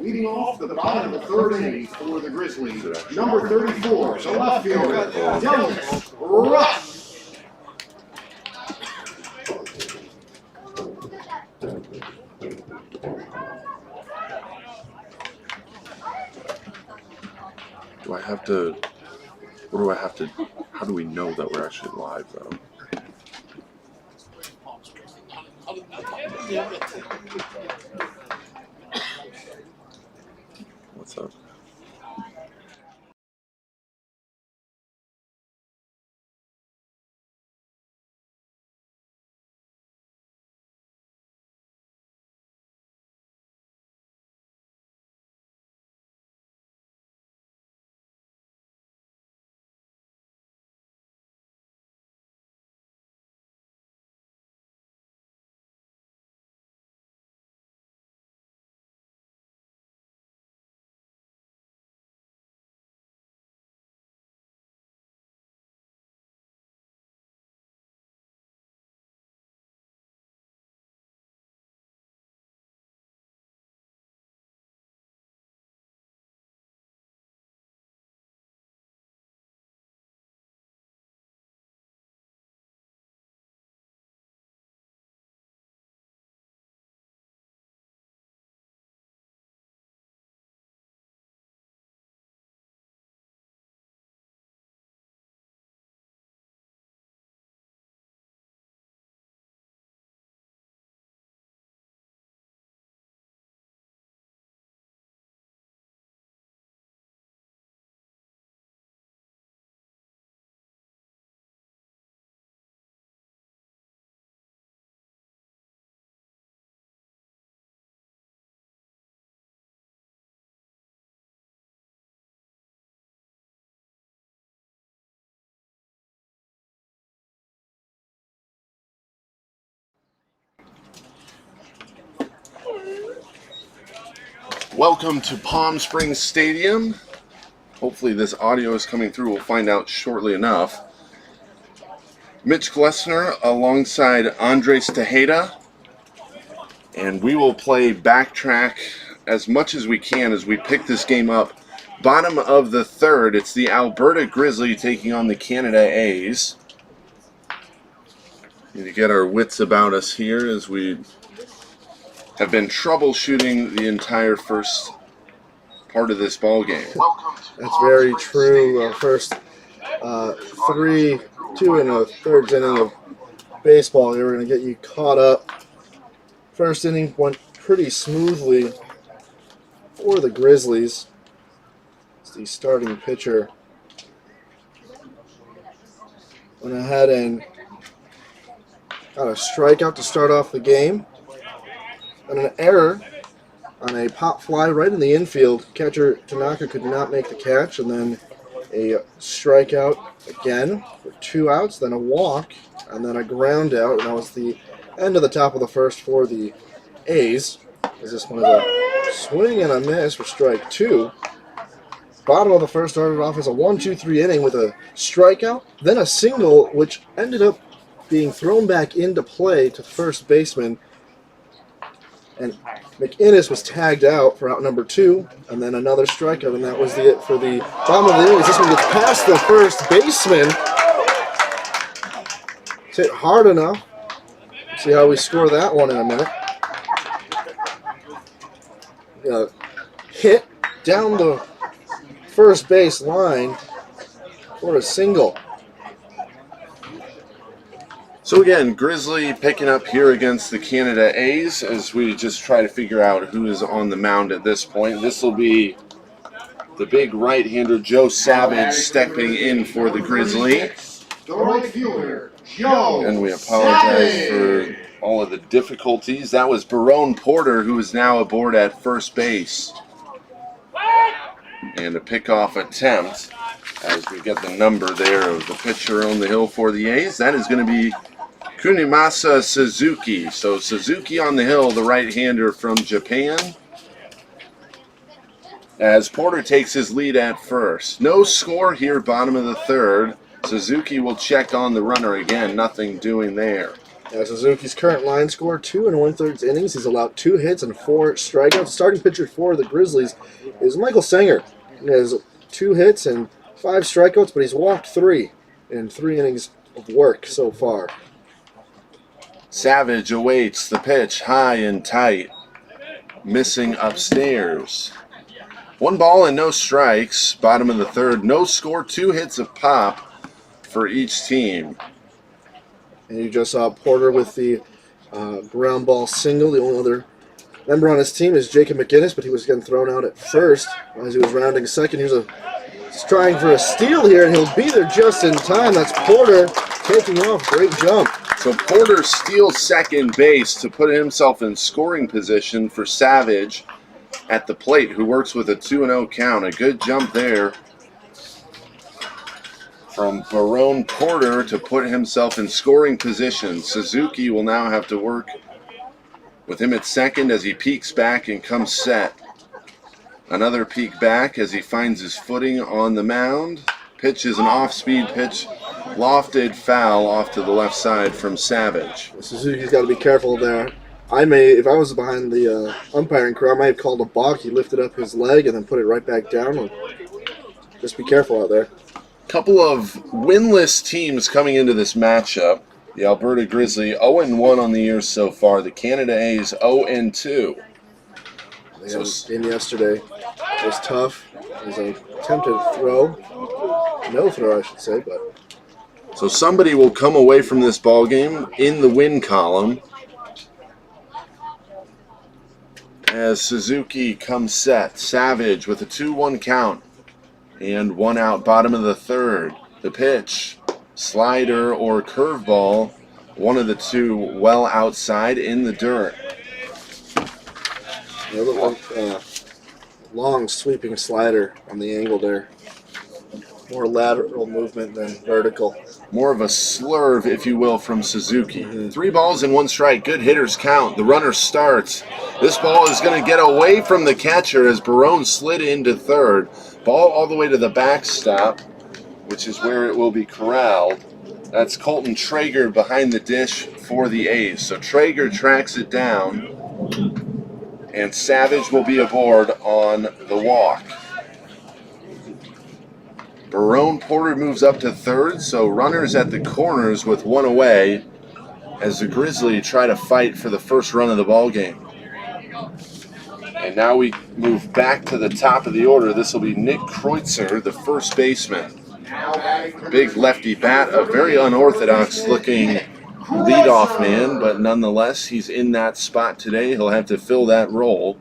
Leading off the bottom of the third inning for the Grizzlies, number 34, the left fielder, Dennis Russ. Do I have to, what do I have to, how do we know that we're actually live though? What's up? Welcome to Palm Springs Stadium. Hopefully this audio is coming through. We'll find out shortly enough. Mitch Glessner alongside Andres Tejeda. And we will play backtrack as much as we can as we pick this game up. Bottom of the third, it's the Alberta Grizzly taking on the Canada A's. Need to get our wits about us here as we have been troubleshooting the entire first part of this ball game. That's very true. First 3, 2 and a third inning of baseball here. We're going to get you caught up. First inning went pretty smoothly for the Grizzlies. It's the starting pitcher. Went ahead and got a strikeout to start off the game. And an error on a pop fly right in the infield. Catcher Tanaka could not make the catch, and then a strikeout again for 2 outs, then a walk, and then a ground out, and that was the end of the top of the first for the A's. As this one is a swing and a miss for strike 2. Bottom of the first started off as a 1-2-3 inning with a strikeout, then a single, which ended up being thrown back into play to first baseman. And McInnes was tagged out for out number 2, and then another strikeout, and that was it for the bottom of the inning. This one gets past the first baseman. It's hit hard enough. See how we score that one in a minute. Hit down the first base line for a single. So again, Grizzly picking up here against the Canada A's as we just try to figure out who is on the mound at this point. This will be the big right-hander Joe Savage stepping in for the Grizzly. The right fielder, Joe And we apologize for all of the difficulties. That was Barone Porter, who is now aboard at first base. And a pickoff attempt as we get the number there of the pitcher on the hill for the A's. That is going to be Kunimasa Suzuki. So Suzuki on the hill, the right-hander from Japan. As Porter takes his lead at first. No score here, bottom of the third. Suzuki will check on the runner again. Nothing doing there. Suzuki's current line score, 2 1/3 innings. He's allowed 2 hits and 4 strikeouts. Starting pitcher for the Grizzlies is Michael Sanger. He has 2 hits and 5 strikeouts, but he's walked 3 in 3 innings of work so far. Savage awaits the pitch, high and tight, missing upstairs. 1 ball and no strikes, bottom of the third. No score, 2 hits of pop for each team. And you just saw Porter with the ground ball single. The only other member on his team is Jacob McGinnis, but he was getting thrown out at first as he was rounding second. He's trying for a steal here, and he'll be there just in time. That's Porter taking off. Great jump. So Porter steals second base to put himself in scoring position for Savage at the plate, who works with a 2-0 count. A good jump there from Barone Porter to put himself in scoring position. Suzuki will now have to work with him at second as he peeks back and comes set. Another peek back as he finds his footing on the mound. Pitch is an off-speed pitch, lofted foul off to the left side from Savage. Suzuki's got to be careful there. If I was behind the umpiring crew, I might have called a balk. He lifted up his leg and then put it right back down. Just be careful out there. Couple of winless teams coming into this matchup. The Alberta Grizzly 0-1 on the year so far. The Canada A's 0-2. They had a game yesterday. It was tough. It was an attempted throw. No throw, I should say, but so somebody will come away from this ball game in the win column as Suzuki comes set. Savage with a 2-1 count and 1 out, bottom of the third. The pitch, slider or curveball, one of the two well outside in the dirt. Long sweeping slider on the angle there. More lateral movement than vertical. More of a slurve, if you will, from Suzuki. 3 balls and 1 strike. Good hitters count. The runner starts. This ball is going to get away from the catcher as Barone slid into third. Ball all the way to the backstop, which is where it will be corralled. That's Colton Traeger behind the dish for the A's. So Traeger tracks it down, and Savage will be aboard on the walk. Barone Porter moves up to third, so runners at the corners with 1 away as the Grizzly try to fight for the first run of the ball game. And now we move back to the top of the order. This will be Nick Kreutzer, the first baseman. Big lefty bat, a very unorthodox looking leadoff man, but nonetheless, he's in that spot today. He'll have to fill that role.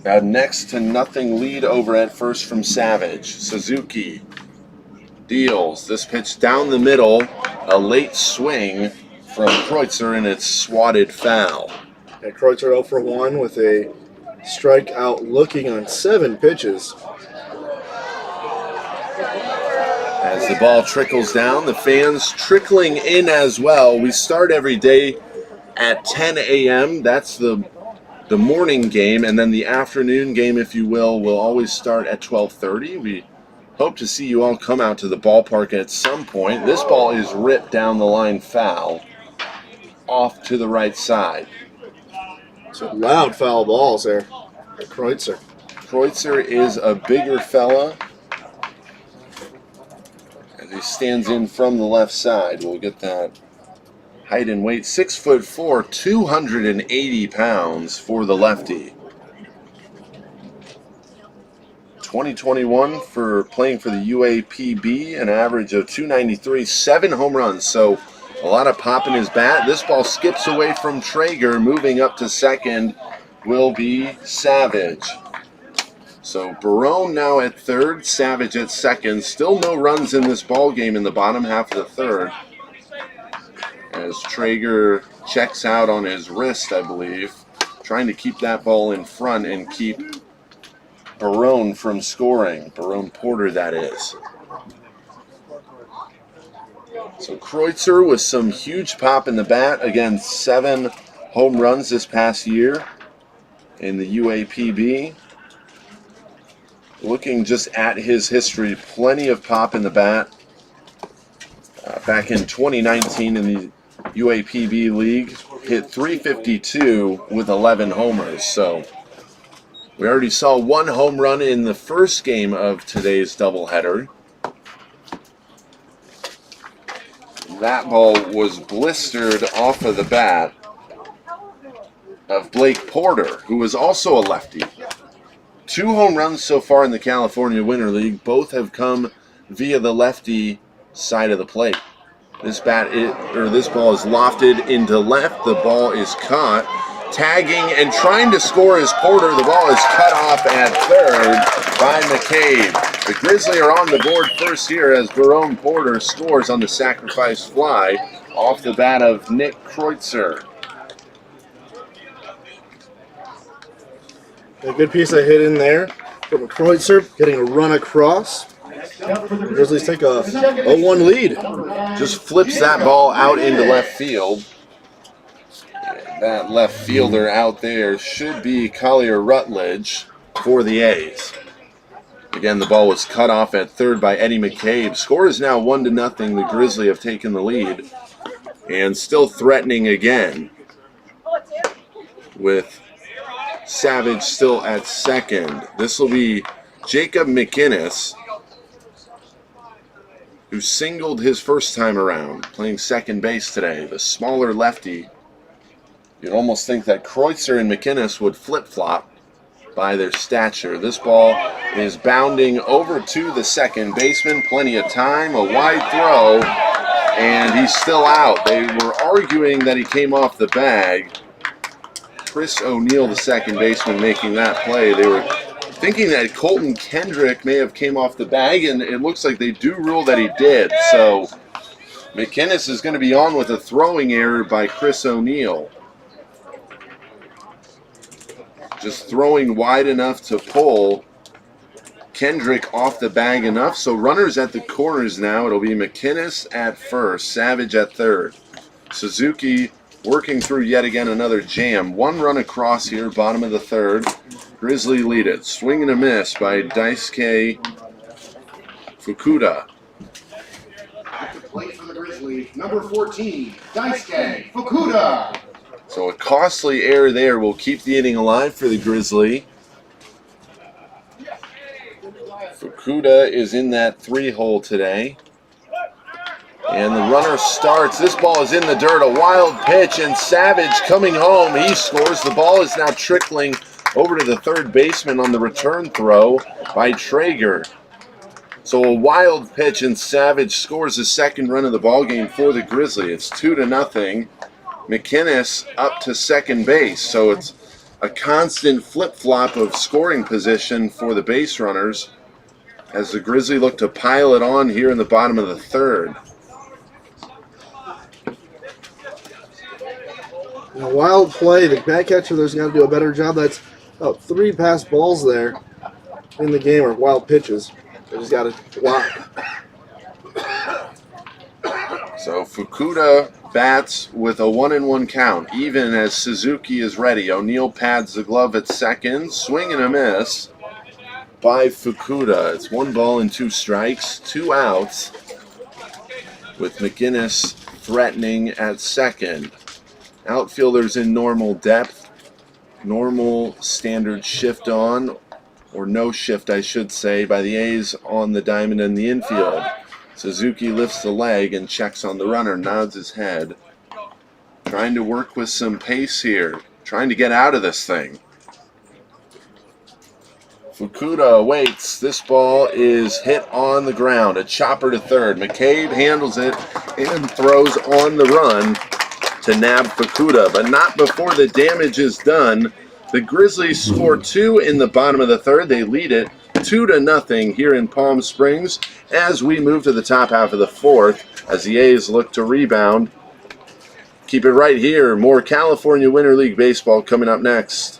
A next to nothing lead over at first from Savage. Suzuki deals this pitch down the middle. A late swing from Kreutzer, and it's swatted foul. And Kreutzer 0 for 1 with a strikeout looking on 7 pitches. As the ball trickles down, the fans trickling in as well. We start every day at 10 a.m. That's the morning game, and then the afternoon game, if you will always start at 12:30. We hope to see you all come out to the ballpark at some point. This ball is ripped down the line foul off to the right side. Some loud foul balls there at Kreutzer. Kreutzer is a bigger fella as he stands in from the left side. We'll get that height and weight. 6'4", 280 pounds for the lefty. 2021 for playing for the UAPB, an average of 293, 7 home runs. So a lot of pop in his bat. This ball skips away from Traeger. Moving up to second will be Savage. So Barone now at third, Savage at second. Still no runs in this ball game in the bottom half of the third, as Traeger checks out on his wrist, I believe, trying to keep that ball in front and keep Barone from scoring. Barone Porter, that is. So Kreutzer with some huge pop in the bat. Again, 7 home runs this past year in the UAPB. Looking just at his history, plenty of pop in the bat. Back in 2019 in the UAPB League, hit .352 with 11 homers. So we already saw one home run in the first game of today's doubleheader. That ball was blistered off of the bat of Blake Porter, who was also a lefty. 2 home runs so far in the California Winter League. Both have come via the lefty side of the plate. This ball is lofted into left. The ball is caught. Tagging and trying to score is Porter. The ball is cut off at third by McCabe. The Grizzlies are on the board first here as Jerome Porter scores on the sacrifice fly off the bat of Nick Kreutzer. A good piece of hit in there from Kreutzer, getting a run across. The Grizzlies take a 0-1 lead. Just flips that ball out into left field. That left fielder out there should be Collier Rutledge for the A's. Again, the ball was cut off at third by Eddie McCabe. Score is now 1-0. The Grizzlies have taken the lead and still threatening again with Savage still at second. This will be Jacob McInnes, who singled his first time around, playing second base today. The smaller lefty. You'd almost think that Kreutzer and McInnes would flip-flop by their stature. This ball is bounding over to the second baseman. Plenty of time, a wide throw, and he's still out. They were arguing that he came off the bag. Chris O'Neill, the second baseman, making that play. They were thinking that Colton Kendrick may have came off the bag, and it looks like they do rule that he did. So McInnes is going to be on with a throwing error by Chris O'Neill. Just throwing wide enough to pull Kendrick off the bag enough. So runners at the corners now. It'll be McInnes at first, Savage at third. Suzuki working through yet again another jam. 1 run across here, bottom of the third. Grizzly lead it. Swing and a miss by Daisuke Fukuda. At the plate for the Grizzlies, number 14, Daisuke Fukuda. So a costly error there will keep the inning alive for the Grizzly. Fukuda is in that 3-hole today. And the runner starts. This ball is in the dirt. A wild pitch, and Savage coming home. He scores. The ball is now trickling over to the third baseman on the return throw by Traeger. So a wild pitch, and Savage scores the second run of the ball game for the Grizzlies. It's 2-0. McInnes up to second base. So it's a constant flip-flop of scoring position for the base runners as the Grizzlies look to pile it on here in the bottom of the third. A wild play. The back catcher there's got to do a better job. That's about 3 pass balls there in the game, or wild pitches. They just got to block. So Fukuda bats with a 1-1 count, even as Suzuki is ready. O'Neill pads the glove at second. Swing and a miss by Fukuda. It's 1 ball and 2 strikes, 2 outs, with McInnes threatening at second. Outfielders in normal depth, normal standard shift on, or no shift I should say, by the A's on the diamond in the infield. Suzuki lifts the leg and checks on the runner, nods his head. Trying to work with some pace here, trying to get out of this thing. Fukuda waits. This ball is hit on the ground. A chopper to third. McCabe handles it and throws on the run to nab Fukuda, but not before the damage is done. The Grizzlies score 2 in the bottom of the third. They lead it 2-0 here in Palm Springs as we move to the top half of the fourth as the A's look to rebound. Keep it right here. More California Winter League baseball coming up next.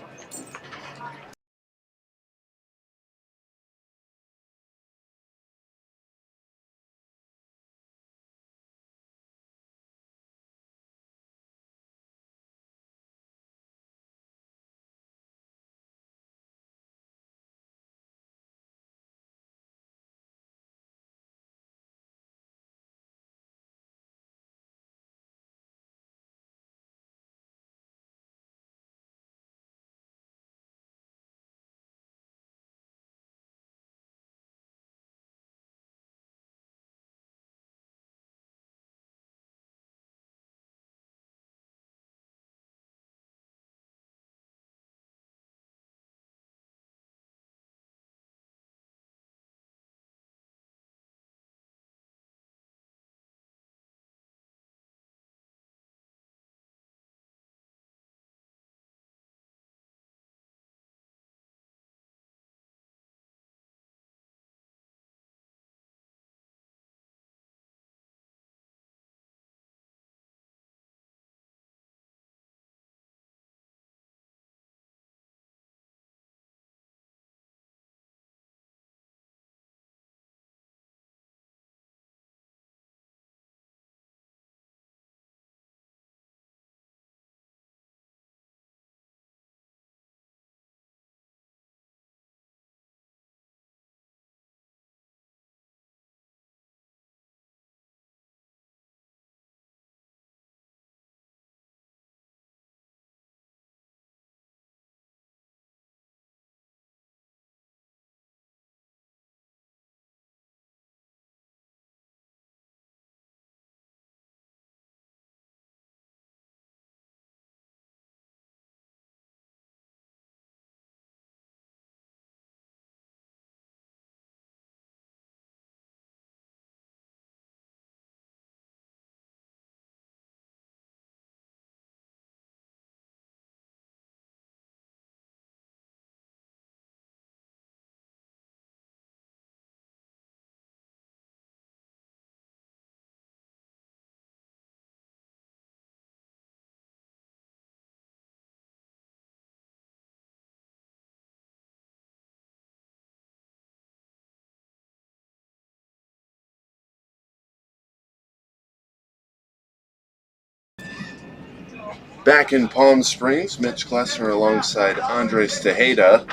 Back in Palm Springs, Mitch Klessner alongside Andres Tejeda.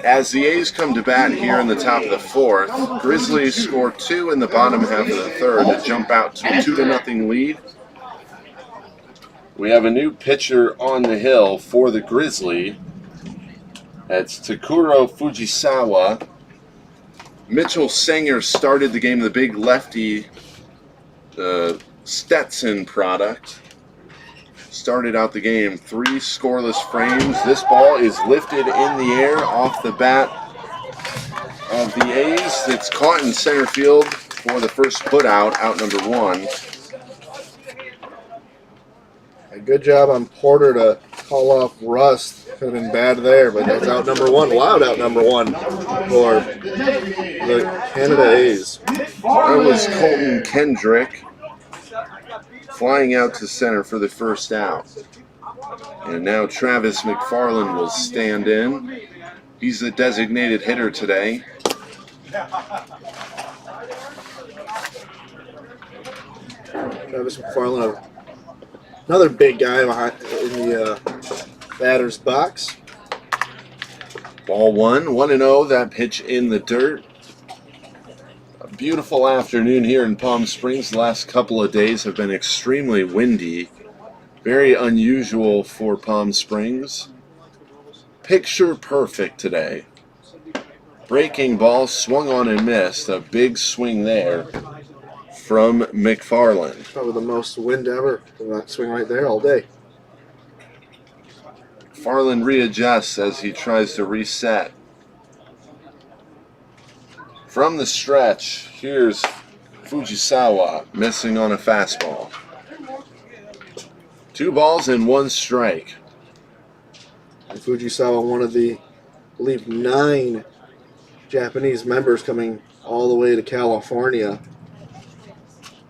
As the A's come to bat here in the top of the fourth, Grizzlies score 2 in the bottom half of the third to jump out to a 2-0 lead. We have a new pitcher on the hill for the Grizzly. That's Takuro Fujisawa. Mitchell Sanger started the game, the big lefty Stetson product. Started out the game 3 scoreless frames. This ball is lifted in the air off the bat of the A's. It's caught in center field for the first putout, out number 1. A good job on Porter to call off Rust. Could have been bad there, but that's out number 1. Loud out number 1 for the Canada A's. That was Colton Kendrick flying out to center for the first out. And now Travis McFarland will stand in. He's the designated hitter today. Travis McFarland, another big guy behind in the batter's box. Ball 1-0, that pitch in the dirt. A beautiful afternoon here in Palm Springs. The last couple of days have been extremely windy. Very unusual for Palm Springs. Picture perfect today. Breaking ball, swung on and missed. A big swing there from McFarland. Probably the most wind ever from that swing right there all day. McFarland readjusts as he tries to reset. From the stretch, here's Fujisawa missing on a fastball. 2 balls and 1 strike. And Fujisawa, one of the, I believe, 9 Japanese members coming all the way to California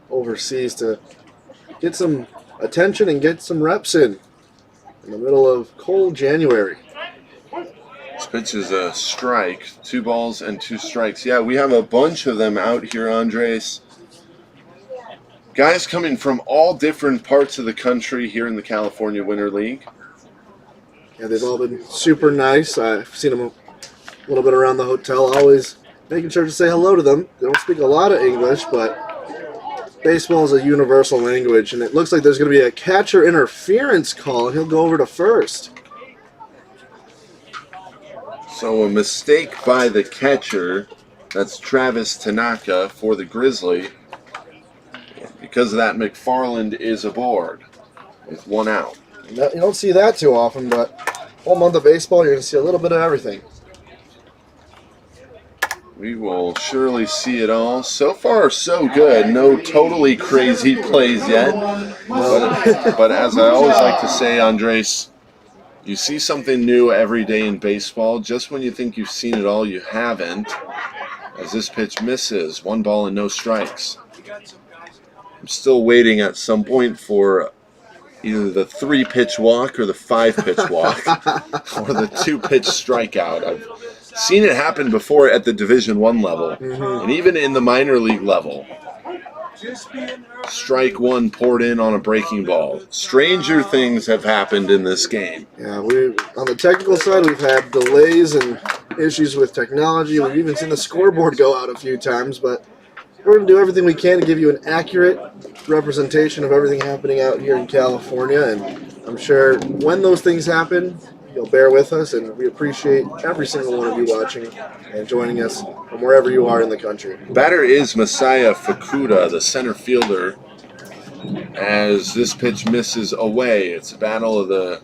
overseas to get some attention and get some reps in the middle of cold January. This pitch is a strike. 2 balls and 2 strikes. Yeah, we have a bunch of them out here, Andres. Guys coming from all different parts of the country here in the California Winter League. Yeah, they've all been super nice. I've seen them a little bit around the hotel, always making sure to say hello to them. They don't speak a lot of English, but baseball is a universal language, and it looks like there's going to be a catcher interference call, and he'll go over to first. So a mistake by the catcher. That's Travis Tanaka for the Grizzly. Because of that, McFarland is aboard with 1 out. You don't see that too often, but whole month of baseball, you're going to see a little bit of everything. We will surely see it all. So far, so good. No totally crazy plays yet. But as I always like to say, Andres, you see something new every day in baseball. Just when you think you've seen it all, you haven't. As this pitch misses, 1 ball and no strikes. I'm still waiting at some point for either the 3-pitch walk or the 5-pitch walk or the 2-pitch strikeout. I've seen it happen before at the Division I level and even in the minor league level. Strike 1 poured in on a breaking ball. Stranger things have happened in this game. Yeah, on the technical side, we've had delays and issues with technology. We've even seen the scoreboard go out a few times, but we're going to do everything we can to give you an accurate representation of everything happening out here in California, and I'm sure when those things happen, you'll bear with us, and we appreciate every single one of you watching and joining us from wherever you are in the country. Batter is Masaya Fukuda, the center fielder, as this pitch misses away. It's a battle of the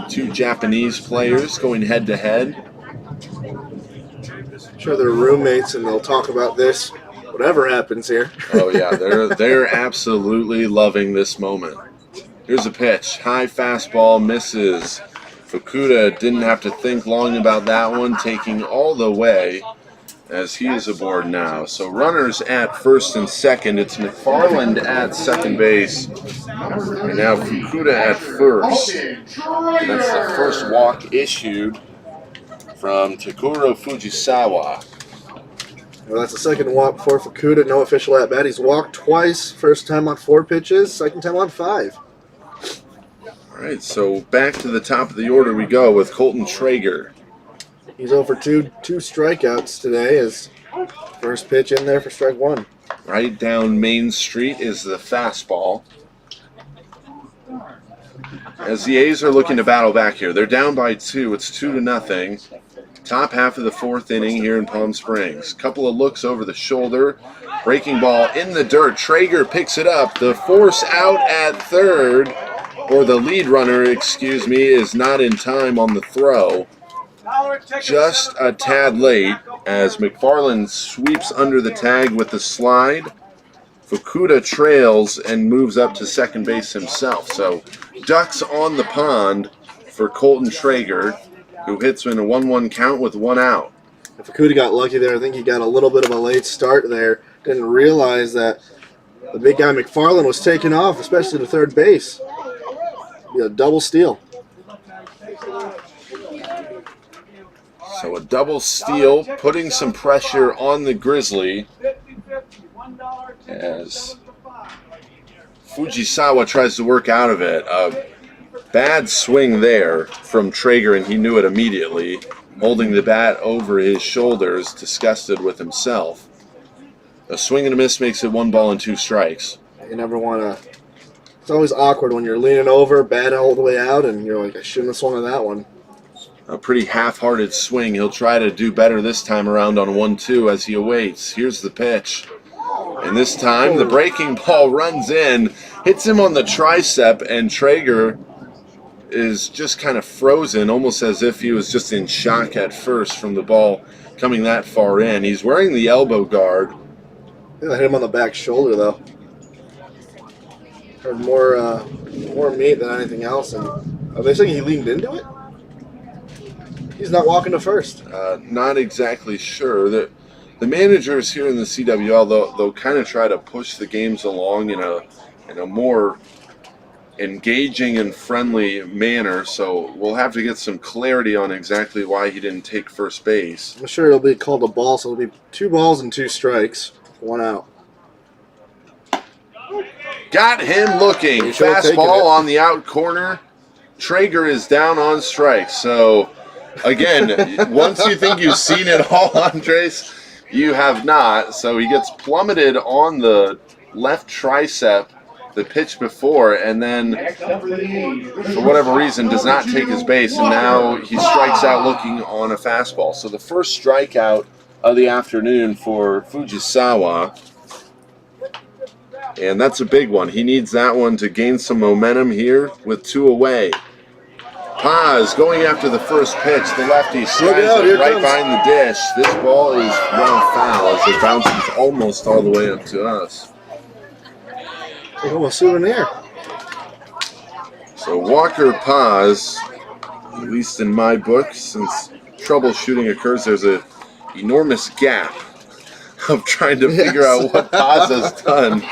2 Japanese players going head-to-head. I'm sure they're roommates, and they'll talk about this whatever happens here. Oh, yeah, they're absolutely loving this moment. Here's a pitch. High fastball misses. Fukuda didn't have to think long about that one, taking all the way as he is aboard now. So runners at first and second. It's McFarland at second base. And now Fukuda at first. And that's the first walk issued from Takuro Fujisawa. Well, that's the second walk for Fukuda. No official at bat. He's walked twice. First time on 4 pitches. Second time on 5. All right, so back to the top of the order we go with Colton Traeger. He's over two strikeouts today. His first pitch in there for strike one. Right down Main Street is the fastball. As the A's are looking to battle back here, they're down by 2. It's 2-0. Top half of the 4th inning here in Palm Springs. Couple of looks over the shoulder. Breaking ball in the dirt. Traeger picks it up. The force out at third, or the lead runner, excuse me, is not in time on the throw. Just a tad late as McFarland sweeps under the tag with the slide. Fukuda trails and moves up to second base himself. So ducks on the pond for Colton Traeger, who hits in a 1-1 count with 1 out. If Fukuda got lucky there, I think he got a little bit of a late start there. Didn't realize that the big guy McFarland was taking off, especially to third base. Be a double steal. So a double steal, putting some pressure on the Grizzly as Fujisawa tries to work out of it. A bad swing there from Traeger, and he knew it immediately, holding the bat over his shoulders, disgusted with himself. A swing and a miss makes it 1 ball and 2 strikes. You never want to... It's always awkward when you're leaning over, bat all the way out, and you're like, I shouldn't have swung on that one. A pretty half-hearted swing. He'll try to do better this time around on 1-2 as he awaits. Here's the pitch. And this time, the breaking ball runs in, hits him on the tricep, and Traeger is just kind of frozen, almost as if he was just in shock at first from the ball coming that far in. He's wearing the elbow guard. I hit him on the back shoulder, though. Heard more meat than anything else. And are they saying he leaned into it? He's not walking to first. Not exactly sure. The managers here in the CWL, they'll kind of try to push the games along in a more engaging and friendly manner, so we'll have to get some clarity on exactly why he didn't take first base. I'm sure it'll be called a ball, so it'll be 2 balls and 2 strikes, 1 out. Got him looking. Fastball on the out corner. Traeger is down on strikes. So, again, once you think you've seen it all, Andres, you have not. So he gets plummeted on the left tricep the pitch before, and then for whatever reason does not take his base, and now he strikes out looking on a fastball. So the first strikeout of the afternoon for Fujisawa, and that's a big one. He needs that one to gain some momentum here with 2 away. Paz going after the first pitch. The lefty slides it right behind the dish. This ball is run foul as it bounces almost all the way up to us. Oh, a souvenir. So Walker Paz, at least in my book, since troubleshooting occurs, there's an enormous gap of trying to figure out what Paz has done.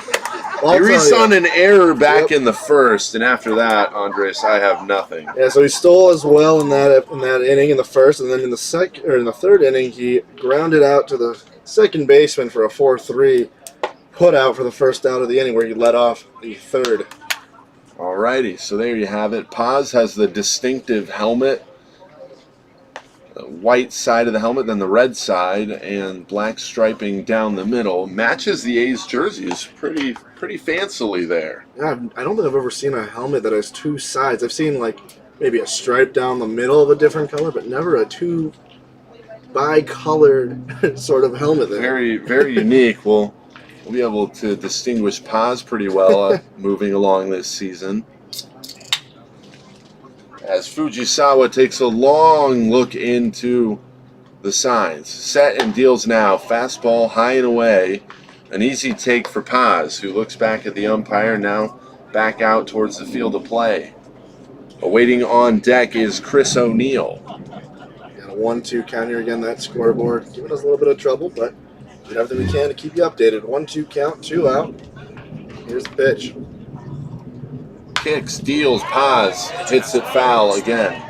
He re-saw an error back in the first, and after that, Andres, I have nothing. Yeah, so he stole as well in that inning in the first, and then in the third inning, he grounded out to the second baseman for a 4-3 put out for the first out of the inning, where he led off the third. Alrighty, so there you have it. Paz has the distinctive helmet, the white side of the helmet, then the red side, and black striping down the middle. Matches the A's jerseys pretty fancily there. Yeah, I don't think I've ever seen a helmet that has 2 sides. I've seen like maybe a stripe down the middle of a different color, but never a 2 bi-colored sort of helmet there. Very, very unique. We'll be able to distinguish Paz pretty well moving along this season. As Fujisawa takes a long look into the signs. Set and deals now. Fastball high and away. An easy take for Paz, who looks back at the umpire, now back out towards the field of play. Awaiting on deck is Chris O'Neill. Got a 1-2 count here again, that scoreboard. Giving us a little bit of trouble, but do everything we can to keep you updated. 1-2 count, 2 out. Here's the pitch. Kicks, deals, Paz hits it foul again.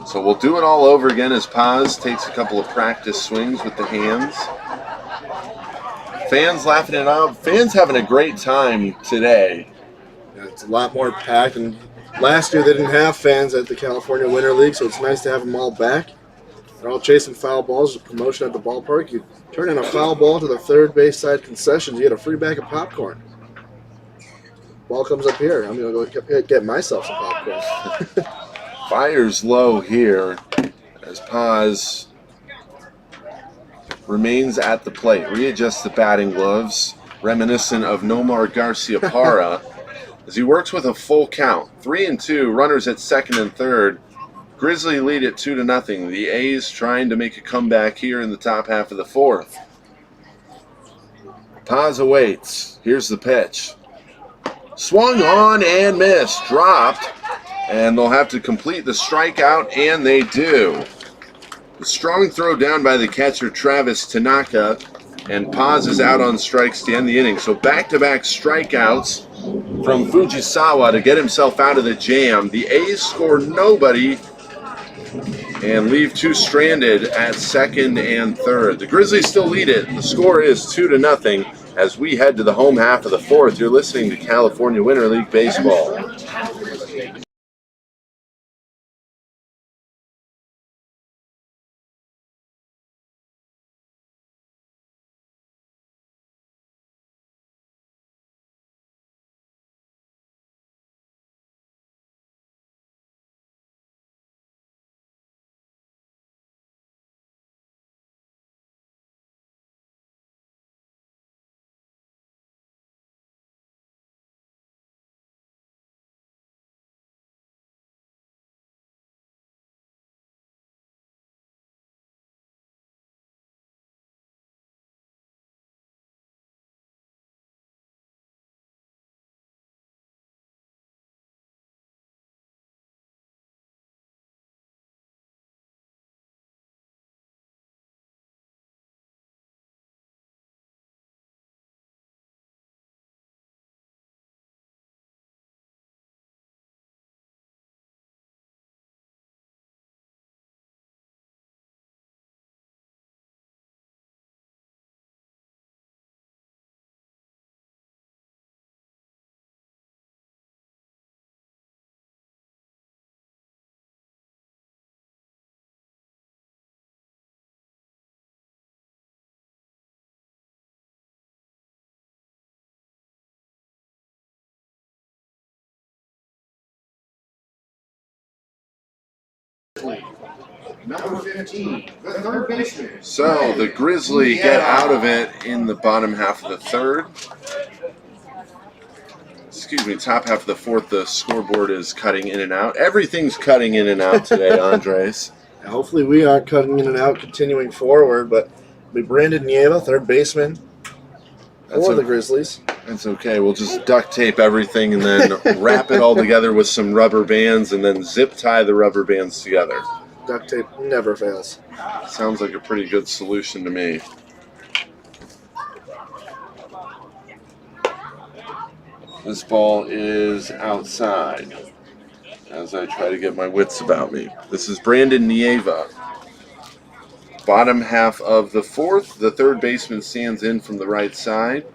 So we'll do it all over again as Paz takes a couple of practice swings with the hands. Fans laughing it out. Fans having a great time today. Yeah, It's a lot more packed, and last year they didn't have fans at the California Winter League, so it's nice to have them all back. They're all chasing foul balls. There's a promotion at the ballpark. You turn in a foul ball to the third base side concessions, you get a free bag of popcorn. Ball comes up here. I'm going to go get myself some popcorn. Fires low here as Paz remains at the plate. Readjusts the batting gloves, reminiscent of Nomar Garcia-Parra, as he works with a full count. 3-2, runners at second and third. Grizzly lead at 2-0. The A's trying to make a comeback here in the top half of the fourth. Paz awaits. Here's the pitch. Swung on and missed. Dropped. And they'll have to complete the strikeout, and they do. The strong throw down by the catcher, Travis Tanaka, and Paz is out on strikes to end the inning. So back-to-back strikeouts from Fujisawa to get himself out of the jam. The A's score nobody and leave two stranded at second and third. The Grizzlies still lead it. The score is 2-0 as we head to the home half of the fourth. You're listening to California Winter League Baseball. Number 15, the third baseman. So the Grizzly get out of it in the bottom half of the third. Excuse me, top half of the fourth. The scoreboard is cutting in and out. Everything's cutting in and out today, Andres. Hopefully we aren't cutting in and out continuing forward, but we Brandon Nieva, third baseman for the Grizzlies. That's okay. We'll just duct tape everything and then wrap it all together with some rubber bands and then zip tie the rubber bands together. Duct tape never fails. Sounds like a pretty good solution to me. This ball is outside as I try to get my wits about me. This is Brandon Nieva. Bottom half of the fourth. The third baseman stands in from the right side.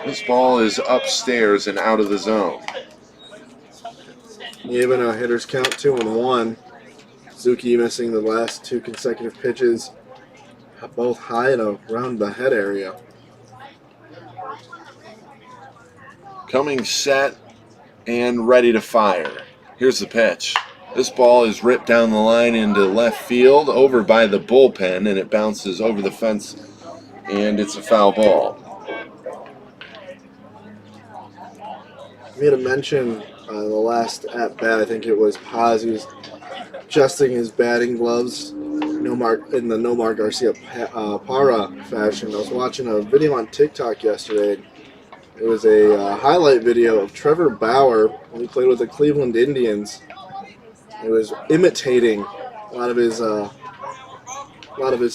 This ball is upstairs and out of the zone. Even a hitter's count 2-1. Suzuki missing the last two consecutive pitches, both high and around the head area. Coming set and ready to fire. Here's the pitch. This ball is ripped down the line into left field, over by the bullpen, and it bounces over the fence, and it's a foul ball. We had to mention the last at-bat, I think it was Paz, who was adjusting his batting gloves in the Nomar Garcia-Parra fashion. I was watching a video on TikTok yesterday. It was a highlight video of Trevor Bauer when he played with the Cleveland Indians. He was imitating a lot of his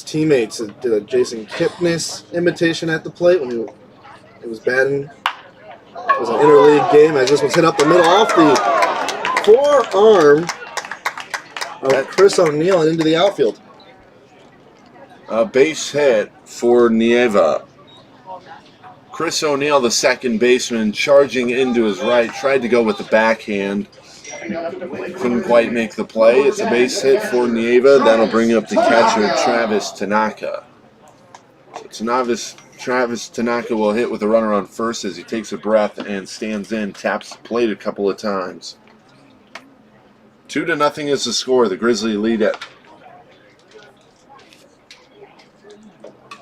teammates. Did a Jason Kipnis imitation at the plate when he was batting. It was an interleague game as this was hit up the middle off the forearm of Chris O'Neill and into the outfield. A base hit for Nieva. Chris O'Neill, the second baseman, charging into his right, tried to go with the backhand. Couldn't quite make the play. It's a base hit for Nieva. That'll bring up the catcher, Travis Tanaka. So Travis Tanaka will hit with a runner on first as he takes a breath and stands in, taps the plate a couple of times. 2-0 is the score. The Grizzly lead it.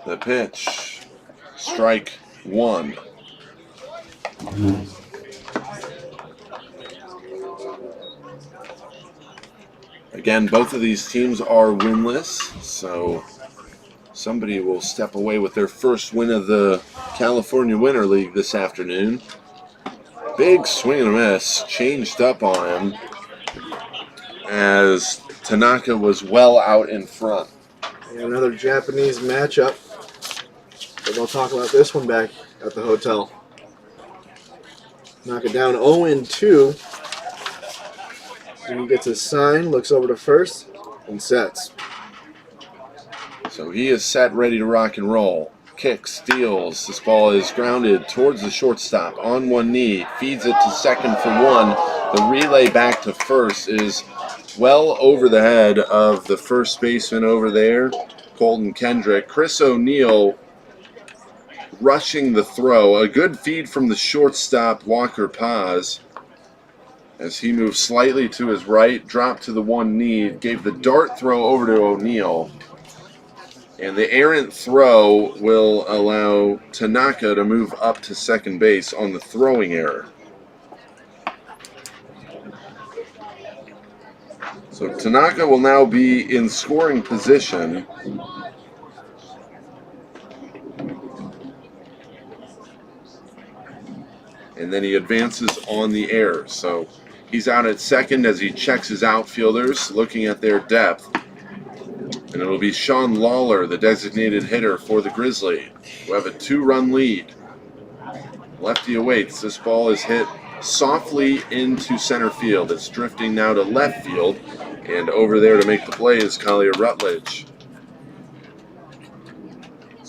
The pitch. Strike one. Again, both of these teams are winless, so somebody will step away with their first win of the California Winter League this afternoon. Big swing and a miss, changed up on him as Tanaka was well out in front. And another Japanese matchup. But we'll talk about this one back at the hotel. Knock it down 0-2. He gets his sign, looks over to first, and sets. So he is set, ready to rock and roll. Kicks, steals. This ball is grounded towards the shortstop on one knee. Feeds it to second for one. The relay back to first is well over the head of the first baseman over there, Colton Kendrick. Chris O'Neill rushing the throw. A good feed from the shortstop, Walker Paz, as he moves slightly to his right, dropped to the one knee, gave the dart throw over to O'Neill. And the errant throw will allow Tanaka to move up to second base on the throwing error. So Tanaka will now be in scoring position. And then he advances on the error. So he's out at second as he checks his outfielders, looking at their depth. And it'll be Sean Lawler, the designated hitter for the Grizzly, who have a 2-run lead. Lefty awaits. This ball is hit softly into center field. It's drifting now to left field. And over there to make the play is Collier Rutledge.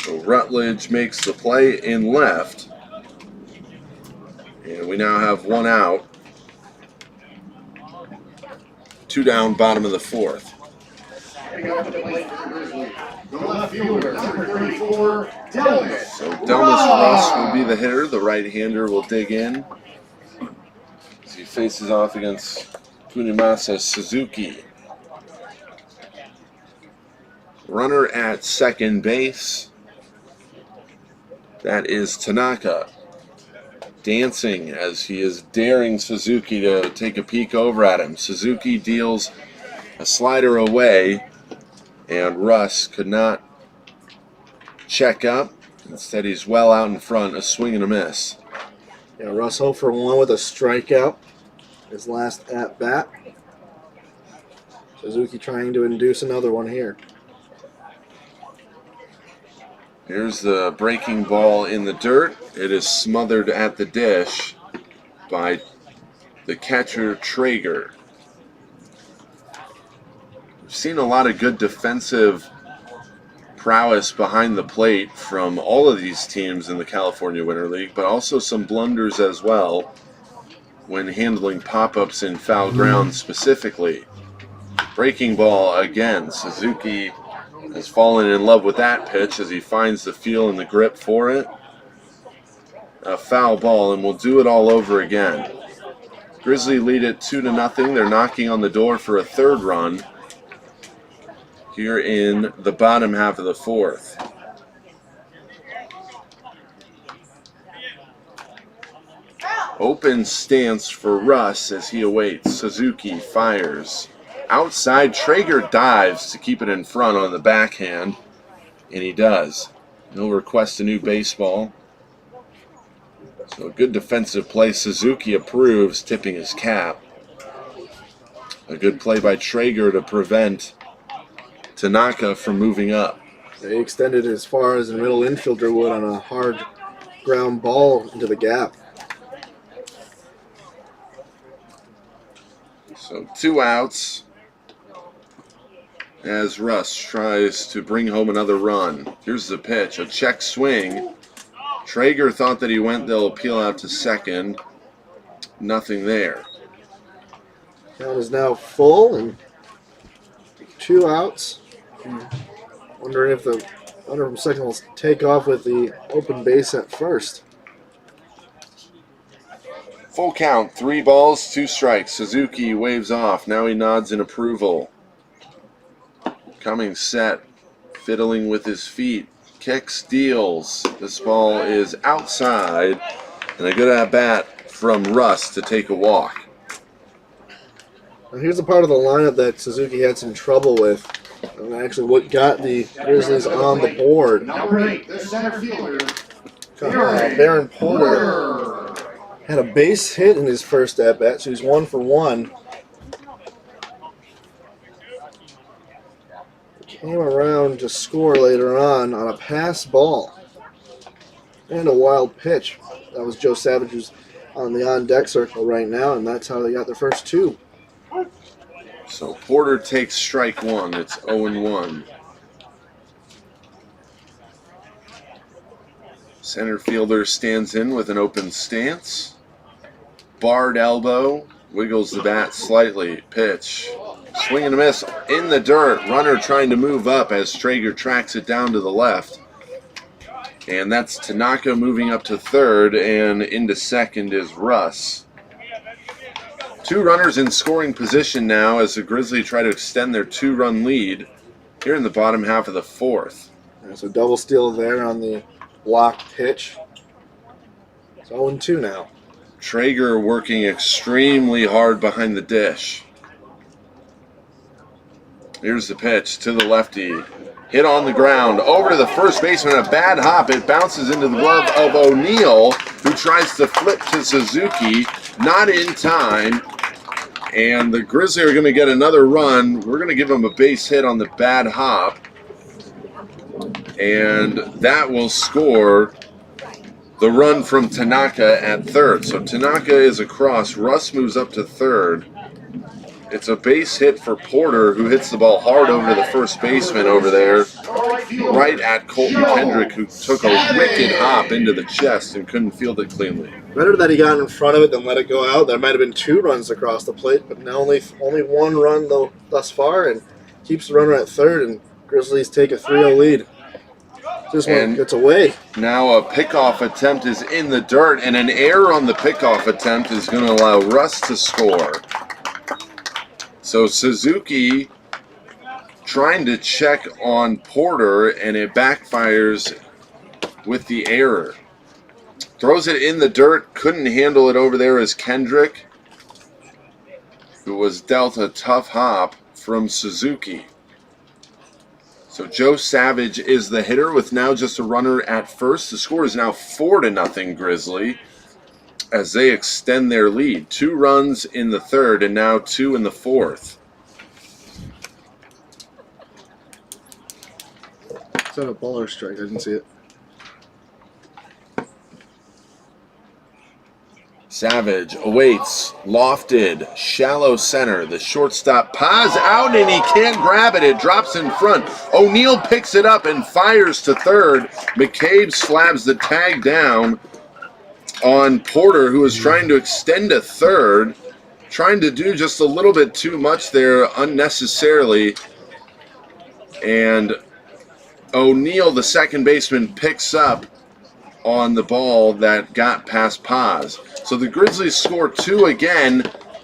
So Rutledge makes the play in left. And we now have one out. 2 down, bottom of the fourth. The left fielder, number 34, Delmas. So Delmas Russ will be the hitter. The right-hander will dig in as he faces off against Funimasa Suzuki. Runner at second base. That is Tanaka. Dancing as he is daring Suzuki to take a peek over at him. Suzuki deals a slider away, and Russ could not check up. Instead, he's well out in front, a swing and a miss. Yeah, Russ 0 for 1 with a strikeout. His last at-bat. Suzuki trying to induce another one here. Here's the breaking ball in the dirt. It is smothered at the dish by the catcher, Traeger. We've seen a lot of good defensive prowess behind the plate from all of these teams in the California Winter League, but also some blunders as well when handling pop-ups in foul ground specifically. Breaking ball again. Suzuki has fallen in love with that pitch as he finds the feel and the grip for it. A foul ball, and we'll do it all over again. Grizzly lead it 2-0. They're knocking on the door for a third run here in the bottom half of the fourth. Open stance for Russ as he awaits. Suzuki fires. Outside, Traeger dives to keep it in front on the backhand, and he does. He'll request a new baseball. So a good defensive play. Suzuki approves, tipping his cap. A good play by Traeger to prevent Tanaka from moving up. He extended as far as the middle infielder would on a hard ground ball into the gap. So 2 outs as Russ tries to bring home another run. Here's the pitch, a check swing. Traeger thought that he went. They'll appeal out to second. Nothing there. Count is now full and 2 outs. Wondering if the runner from second will take off with the open base at first. Full count, 3 balls, 2 strikes. Suzuki waves off. Now he nods in approval. Coming set, fiddling with his feet. Kicks, deals. This ball is outside. And a good at-bat from Russ to take a walk. Now here's a part of the lineup that Suzuki had some trouble with. And actually what got the Grizzlies on the board. Number 8, the center fielder, Baron Porter had a base hit in his first at-bat, so he's 1 for 1. Came around to score later on a pass ball and a wild pitch. That was Joe Savage, who's on the on-deck circle right now, and that's how they got their first 2. So Porter takes strike 1. It's 0-1. Center fielder stands in with an open stance. Barred elbow. Wiggles the bat slightly. Pitch. Swing and a miss in the dirt. Runner trying to move up as Traeger tracks it down to the left. And that's Tanaka moving up to third, and into second is Russ. 2 runners in scoring position now as the Grizzlies try to extend their 2-run lead here in the bottom half of the 4th. So double steal there on the block pitch. It's 0-2 now. Traeger working extremely hard behind the dish. Here's the pitch to the lefty. Hit on the ground. Over to the first baseman. A bad hop. It bounces into the glove of O'Neill, who tries to flip to Suzuki. Not in time. And the Grizzlies are going to get another run. We're going to give them a base hit on the bad hop. And that will score the run from Tanaka at third. So Tanaka is across. Russ moves up to third. It's a base hit for Porter, who hits the ball hard over to the first baseman over there, right at Colton Kendrick, who took a wicked hop into the chest and couldn't field it cleanly. Better that he got in front of it than let it go out. There might have been 2 runs across the plate, but now only 1 run though thus far, and keeps the runner at third, and Grizzlies take a 3-0 lead. This one gets away. Now a pickoff attempt is in the dirt, and an error on the pickoff attempt is going to allow Russ to score. So Suzuki trying to check on Porter, and it backfires with the error. Throws it in the dirt, couldn't handle it over there as Kendrick, who was dealt a tough hop from Suzuki. So Joe Savage is the hitter with now just a runner at first. The score is now 4-0 Grizzly as they extend their lead. 2 runs in the third and now 2 in the fourth. Is that a ball or strike? I didn't see it. Savage awaits, lofted, shallow center. The shortstop paws out and he can't grab it. It drops in front. O'Neill picks it up and fires to third. McCabe slabs the tag down on Porter, who is trying to extend to third, trying to do just a little bit too much there unnecessarily. And O'Neill, the second baseman, picks up on the ball that got past Paz. So the Grizzlies score 2 again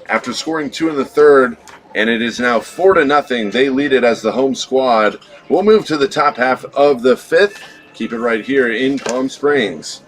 after scoring 2 in the third, and it is now 4-0. They lead it as the home squad. We'll move to the top half of the 5th. Keep it right here in Palm Springs.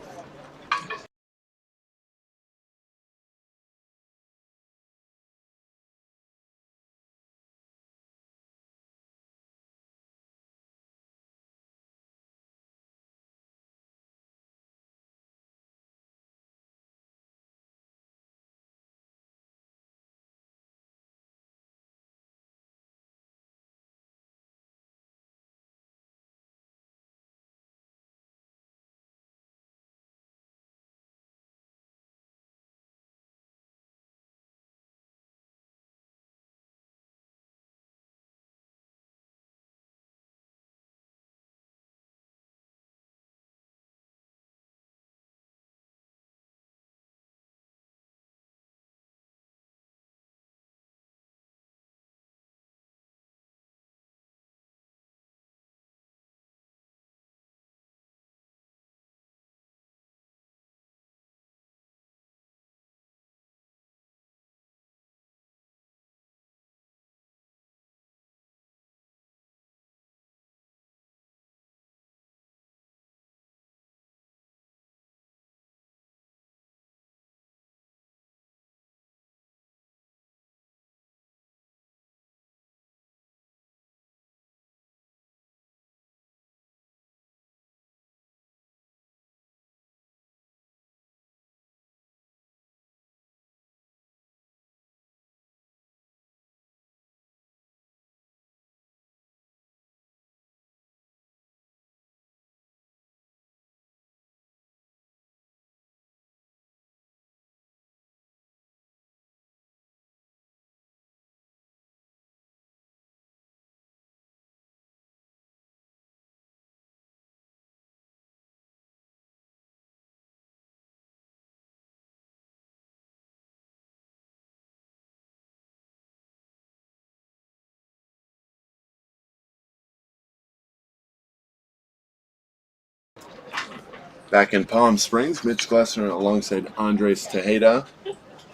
Back in Palm Springs, Mitch Glessner alongside Andres Tejeda.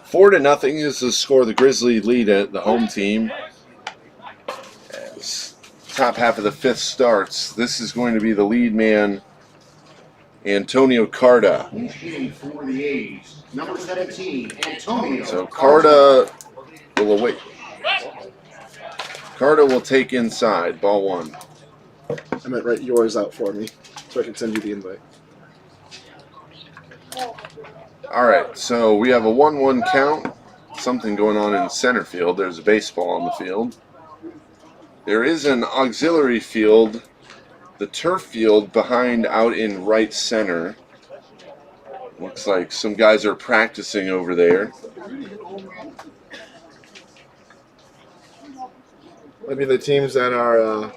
4-0 is the score. The Grizzly lead it, the home team. As top half of the fifth starts, this is going to be the lead man, Antonio Carta. For the A's, number 17, Antonio. So Carta will await. Carta will take inside, ball one. I meant write yours out for me so I can send you the invite. All right, so we have a 1-1 count. Something going on in center field. There's a baseball on the field. There is an auxiliary field, the turf field behind out in right center. Looks like some guys are practicing over there. Maybe the teams that are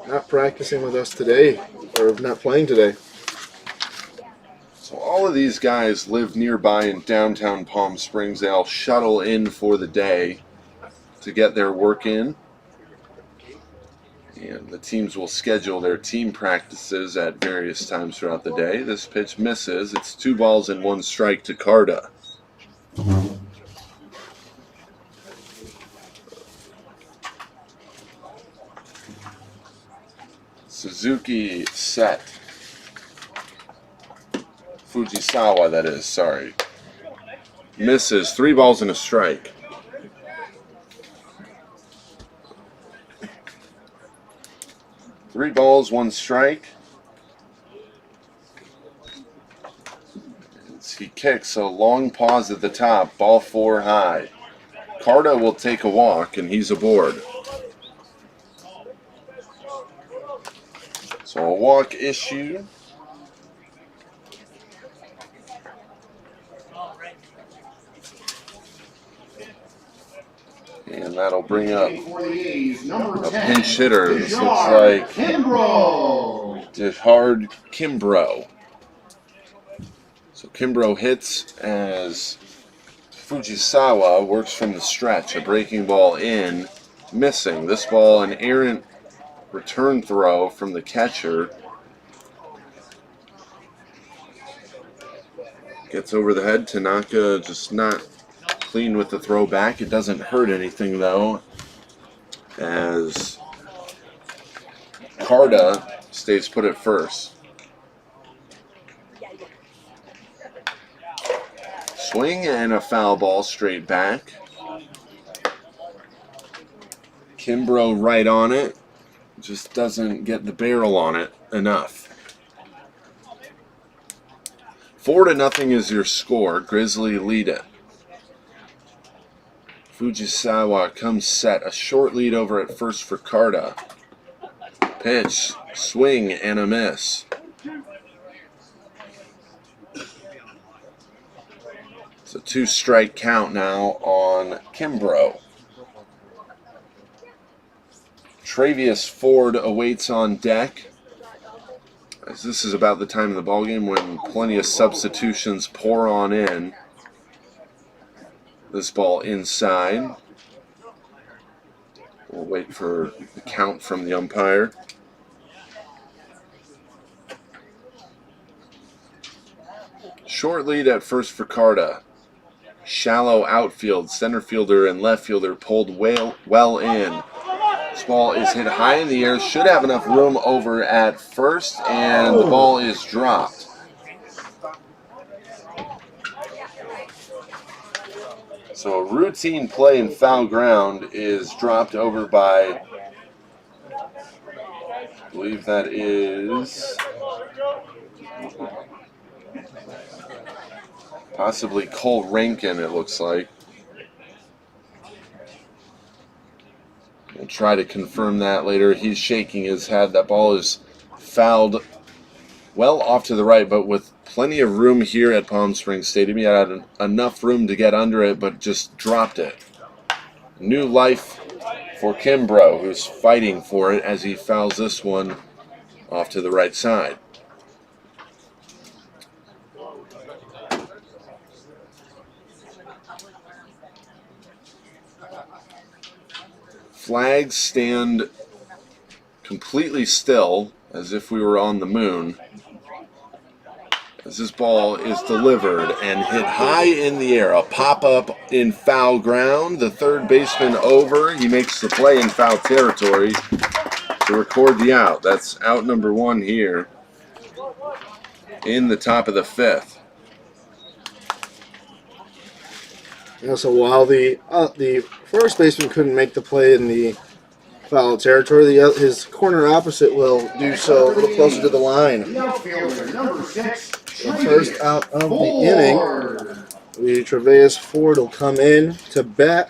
not practicing with us today or not playing today. So all of these guys live nearby in downtown Palm Springs. They all shuttle in for the day to get their work in. And the teams will schedule their team practices at various times throughout the day. This pitch misses. It's 2 balls and 1 strike to Carta. Suzuki set. Fujisawa, that is, sorry. Misses. 3 balls and a strike. Three balls, 1 strike. As he kicks a long pause at the top, ball 4 high. Carta will take a walk, and he's aboard. So a walk issue. And that'll bring up a pinch hitter. This looks like Jahard Kimbrough. So Kimbrough hits as Fujisawa works from the stretch. A breaking ball in, missing. This ball an errant return throw from the catcher. Gets over the head. Tanaka just not clean with the throw back. It doesn't hurt anything though, as Carta stays put at first. Swing and a foul ball straight back. Kimbrough right on it. Just doesn't get the barrel on it enough. 4-0 is your score. Grizzly lead it. Fujisawa comes set. A short lead over at first for Carta. Pitch, swing, and a miss. It's a 2-strike count now on Kimbrough. Travius Ford awaits on deck, as this is about the time of the ballgame when plenty of substitutions pour on in. This ball inside. We'll wait for the count from the umpire. Short lead at first for Carta. Shallow outfield. Center fielder and left fielder pulled well in. This ball is hit high in the air. Should have enough room over at first, and the ball is dropped. So a routine play in foul ground is dropped over by, I believe that is possibly Cole Rankin, it looks like. We'll try to confirm that later. He's shaking his head. That ball is fouled well off to the right, but with plenty of room here at Palm Springs Stadium. He had enough room to get under it, but just dropped it. New life for Kimbrough, who's fighting for it as he fouls this one off to the right side. Flags stand completely still, as if we were on the moon, as this ball is delivered and hit high in the air. A pop-up in foul ground. The third baseman over. He makes the play in foul territory to record the out. That's out number 1 here in the top of the 5th. Yeah, so while the first baseman couldn't make the play in the foul territory, his corner opposite will do so a little closer to the line. The outfielder, number 6, The first out of the inning, the Travis Ford will come in to bat.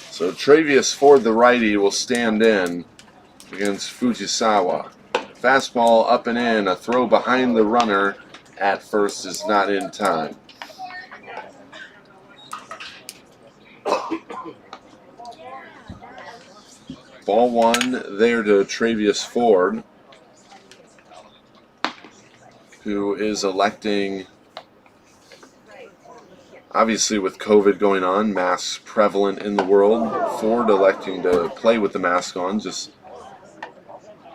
So Travis Ford, the righty, will stand in against Fujisawa. Fastball up and in. A throw behind the runner at first is not in time. Ball 1 there to Travis Ford, who is electing, obviously with COVID going on, masks prevalent in the world, Ford electing to play with the mask on, just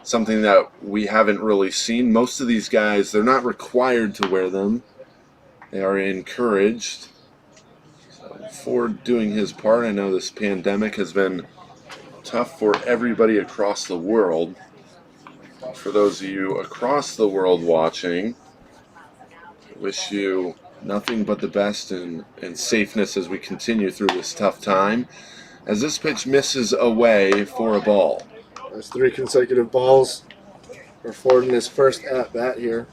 something that we haven't really seen. Most of these guys, they're not required to wear them. They are encouraged. So Ford doing his part. I know this pandemic has been tough for everybody across the world. For those of you across the world watching, I wish you nothing but the best and safeness as we continue through this tough time. As this pitch misses away for a ball. That's 3 consecutive balls for Ford in his first at-bat here.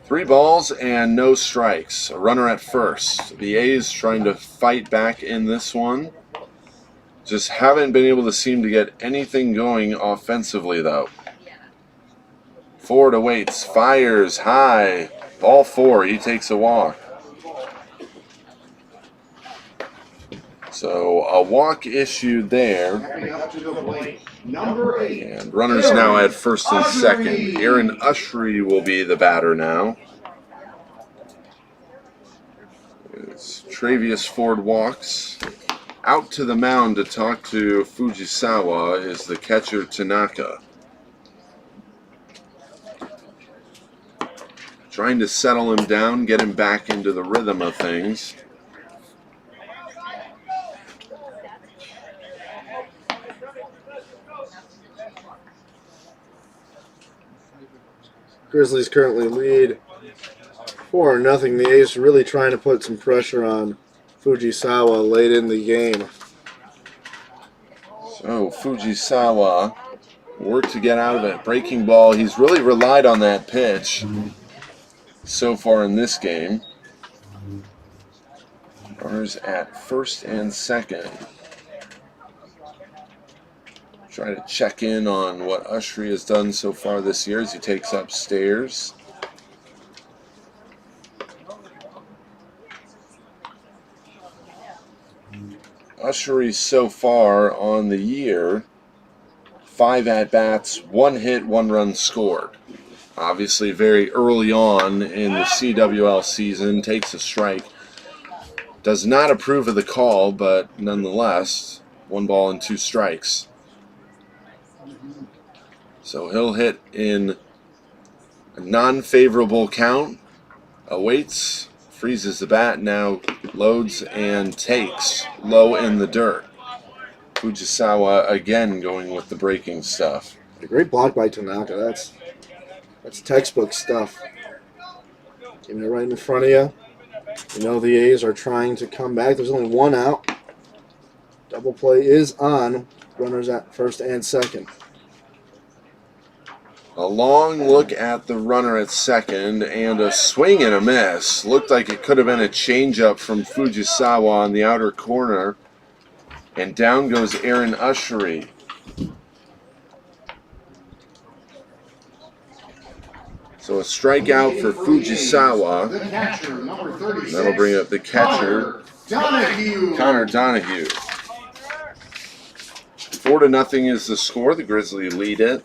3 balls and no strikes. A runner at first. The A's trying to fight back in this one. Just haven't been able to seem to get anything going offensively, though. Ford awaits, fires high. Ball 4, he takes a walk. So a walk issued there. Stepping up to the plate, number 8. And runners now at first and second. Aaron Ushery will be the batter now. As Travis Ford walks. Out to the mound to talk to Fujisawa is the catcher Tanaka. Trying to settle him down, get him back into the rhythm of things. Grizzlies currently lead 4-0. The A's really trying to put some pressure on Fujisawa late in the game. So Fujisawa worked to get out of it. Breaking ball. He's really relied on that pitch so far in this game. Runners at first and second. Try to check in on what Ushery has done so far this year as he takes upstairs. Ushery so far on the year, 5 at-bats, 1 hit, 1 run scored. Obviously very early on in the CWL season, takes a strike. Does not approve of the call, but nonetheless, 1 ball and 2 strikes. So he'll hit in a non-favorable count, awaits, freezes the bat, now loads and takes low in the dirt. Fujisawa again going with the breaking stuff. A great block by Tanaka. That's textbook stuff. Keeping it right in front of you. You know the A's are trying to come back. There's only 1 out. Double play is on. Runners at first and second. A long look at the runner at second and a swing and a miss. Looked like it could have been a changeup from Fujisawa on the outer corner. And down goes Aaron Ushery. So a strikeout for Fujisawa. The catcher, number 36. That'll bring up the catcher, Connor Donahue. 4-0 is the score. The Grizzlies lead it.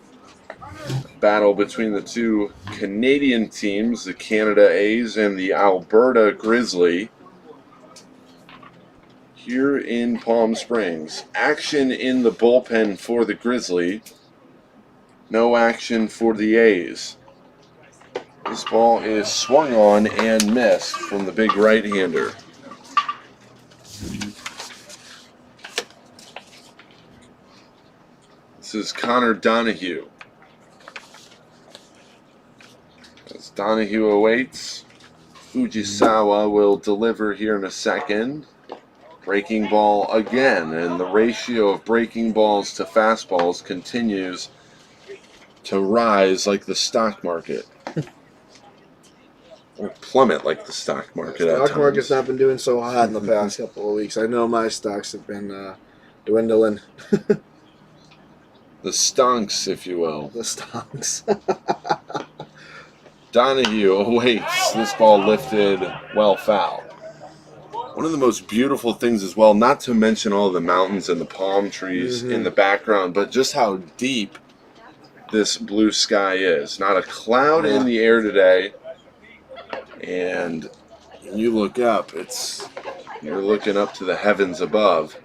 Battle between the 2 Canadian teams, the Canada A's and the Alberta Grizzly, here in Palm Springs. Action in the bullpen for the Grizzly. No action for the A's. This ball is swung on and missed from the big right-hander. This is Connor Donahue. As Donahue awaits, Fujisawa will deliver here in a second. Breaking ball again, and the ratio of breaking balls to fastballs continues to rise like the stock market. Or plummet like the stock market at times. Stock market's not been doing so hot in the past couple of weeks. I know my stocks have been dwindling. The stonks, if you will. The stonks. Donahue awaits. This ball lifted, well, foul. One of the most beautiful things as well, not to mention all the mountains and the palm trees in the background, but just how deep this blue sky is. Not a cloud in the air today. And you look up, you're looking up to the heavens above.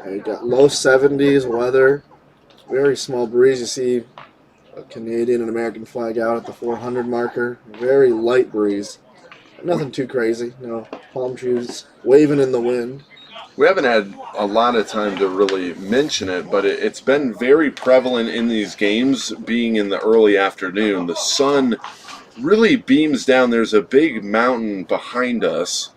You got low 70s weather, very small breeze. You see a Canadian and American flag out at the 400 marker. Very light breeze. Nothing too crazy. No palm trees waving in the wind. We haven't had a lot of time to really mention it, but it's been very prevalent in these games being in the early afternoon. The sun really beams down. There's a big mountain behind us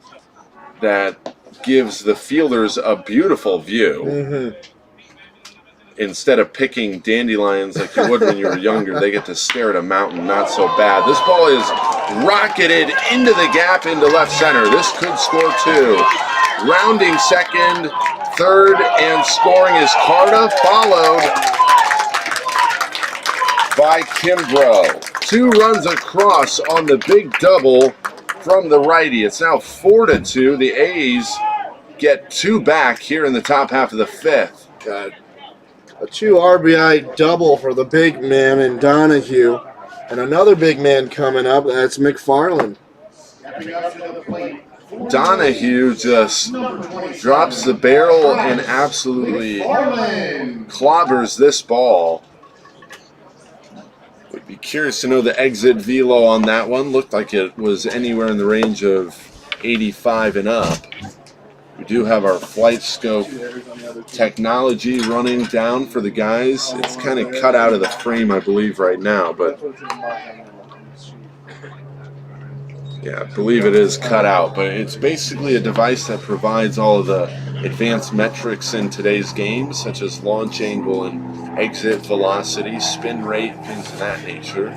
that gives the fielders a beautiful view. Instead of picking dandelions like you would when you were younger, they get to stare at a mountain. Not so bad. This ball is rocketed into the gap into left center. This could score two. Rounding second, third, and scoring is Carta, followed by Kimbrough. 2 runs across on the big double from the righty. It's now 4-2. The A's get 2 back here in the top half of the 5th. Got a 2 RBI double for the big man in Donahue. And another big man coming up, that's McFarland. Donahue just drops the barrel and absolutely clobbers this ball. Would be curious to know the exit velo on that one. Looked like it was anywhere in the range of 85 and up. We do have our flight scope technology running down for the guys. It's kind of cut out of the frame, I believe, right now, but yeah, I believe it is cut out. But it's basically a device that provides all of the advanced metrics in today's games, such as launch angle and exit velocity, spin rate, things of that nature.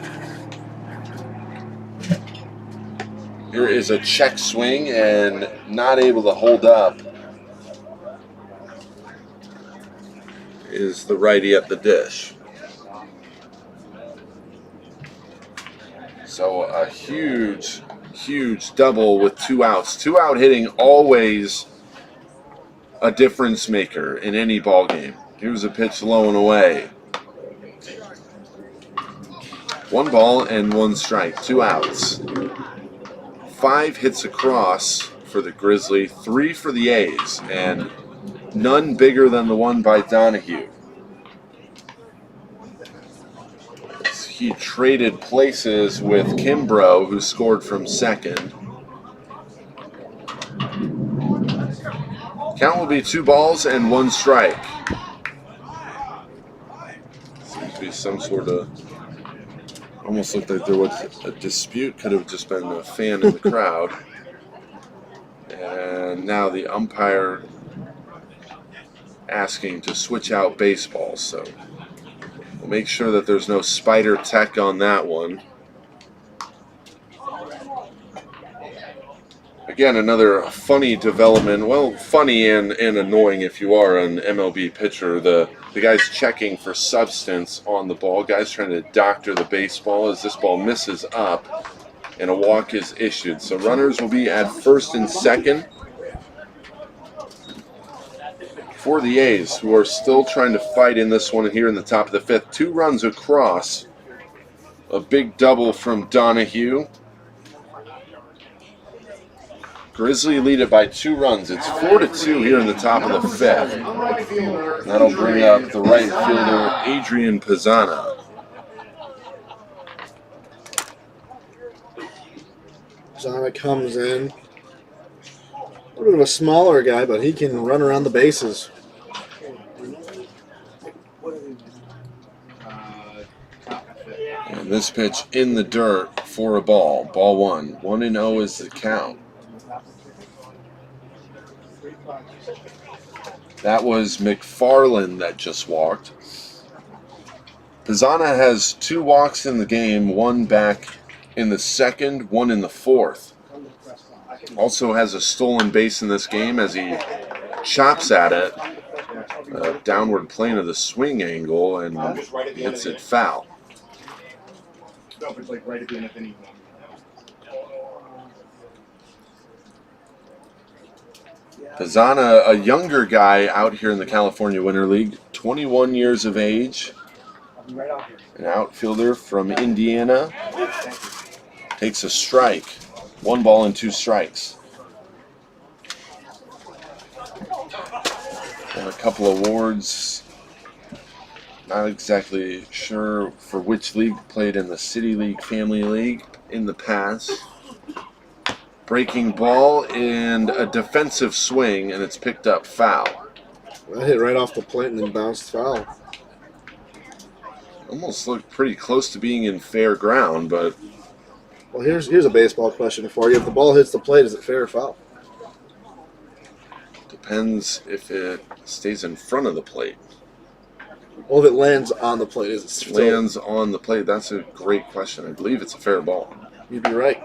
Here is a check swing and not able to hold up is the righty at the dish. So a huge double with 2 outs. 2 out hitting always a difference maker in any ball game. Here's a pitch low and away. 1 ball and 1 strike. 2 outs. 5 hits across for the Grizzly, 3 for the A's, and none bigger than the one by Donahue. He traded places with Kimbrough, who scored from second. Count will be 2 balls and 1 strike. Seems to be some sort of... Almost looked like there was a dispute. Could have just been a fan in the crowd. And now the umpire asking to switch out baseballs. So we'll make sure that there's no spider tech on that one. Again, another funny development. Well, funny and annoying if you are an MLB pitcher. The guy's checking for substance on the ball. Guy's trying to doctor the baseball as this ball misses up and a walk is issued. So runners will be at first and second for the A's, who are still trying to fight in this one here in the top of the 5th. 2 runs across. A big double from Donahue. Grizzly lead it by 2 runs. It's 4-2 here in the top of the 5th. That'll bring up the right fielder, Adrian Pizzana. Zana comes in. A little bit of a smaller guy, but he can run around the bases. And this pitch in the dirt for a ball. Ball 1. 1-0 is the count. That was McFarland that just walked. Pizzana has 2 walks in the game, 1 back in the second, 1 in the fourth. Also has a stolen base in this game as he chops at it, a downward plane of the swing angle, and hits it foul. Pizzana, a younger guy out here in the California Winter League, 21 years of age, an outfielder from Indiana, takes a strike. 1 ball and 2 strikes. And a couple awards. Not exactly sure for which league. Played in the City League, Family League in the past. Breaking ball and a defensive swing, and it's picked up foul. That hit right off the plate and then bounced foul. Almost looked pretty close to being in fair ground, but... Well, here's a baseball question for you. If the ball hits the plate, is it fair or foul? Depends if it stays in front of the plate. Well, if it lands on the plate, is it still... Lands on the plate, that's a great question. I believe it's a fair ball. You'd be right.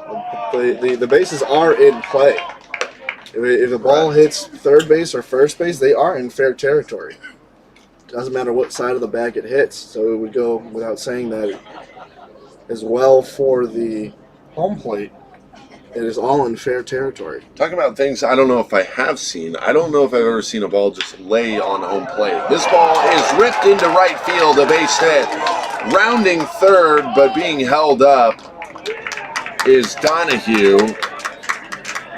The bases are in play. If the ball hits third base or first base, they are in fair territory. Doesn't matter what side of the bag it hits. So it would go without saying that as well for the home plate. It is all in fair territory. Talking about things I don't know if I have seen. I don't know if I've ever seen a ball just lay on home plate. This ball is ripped into right field, a base hit. Rounding third, but being held up is Donahue.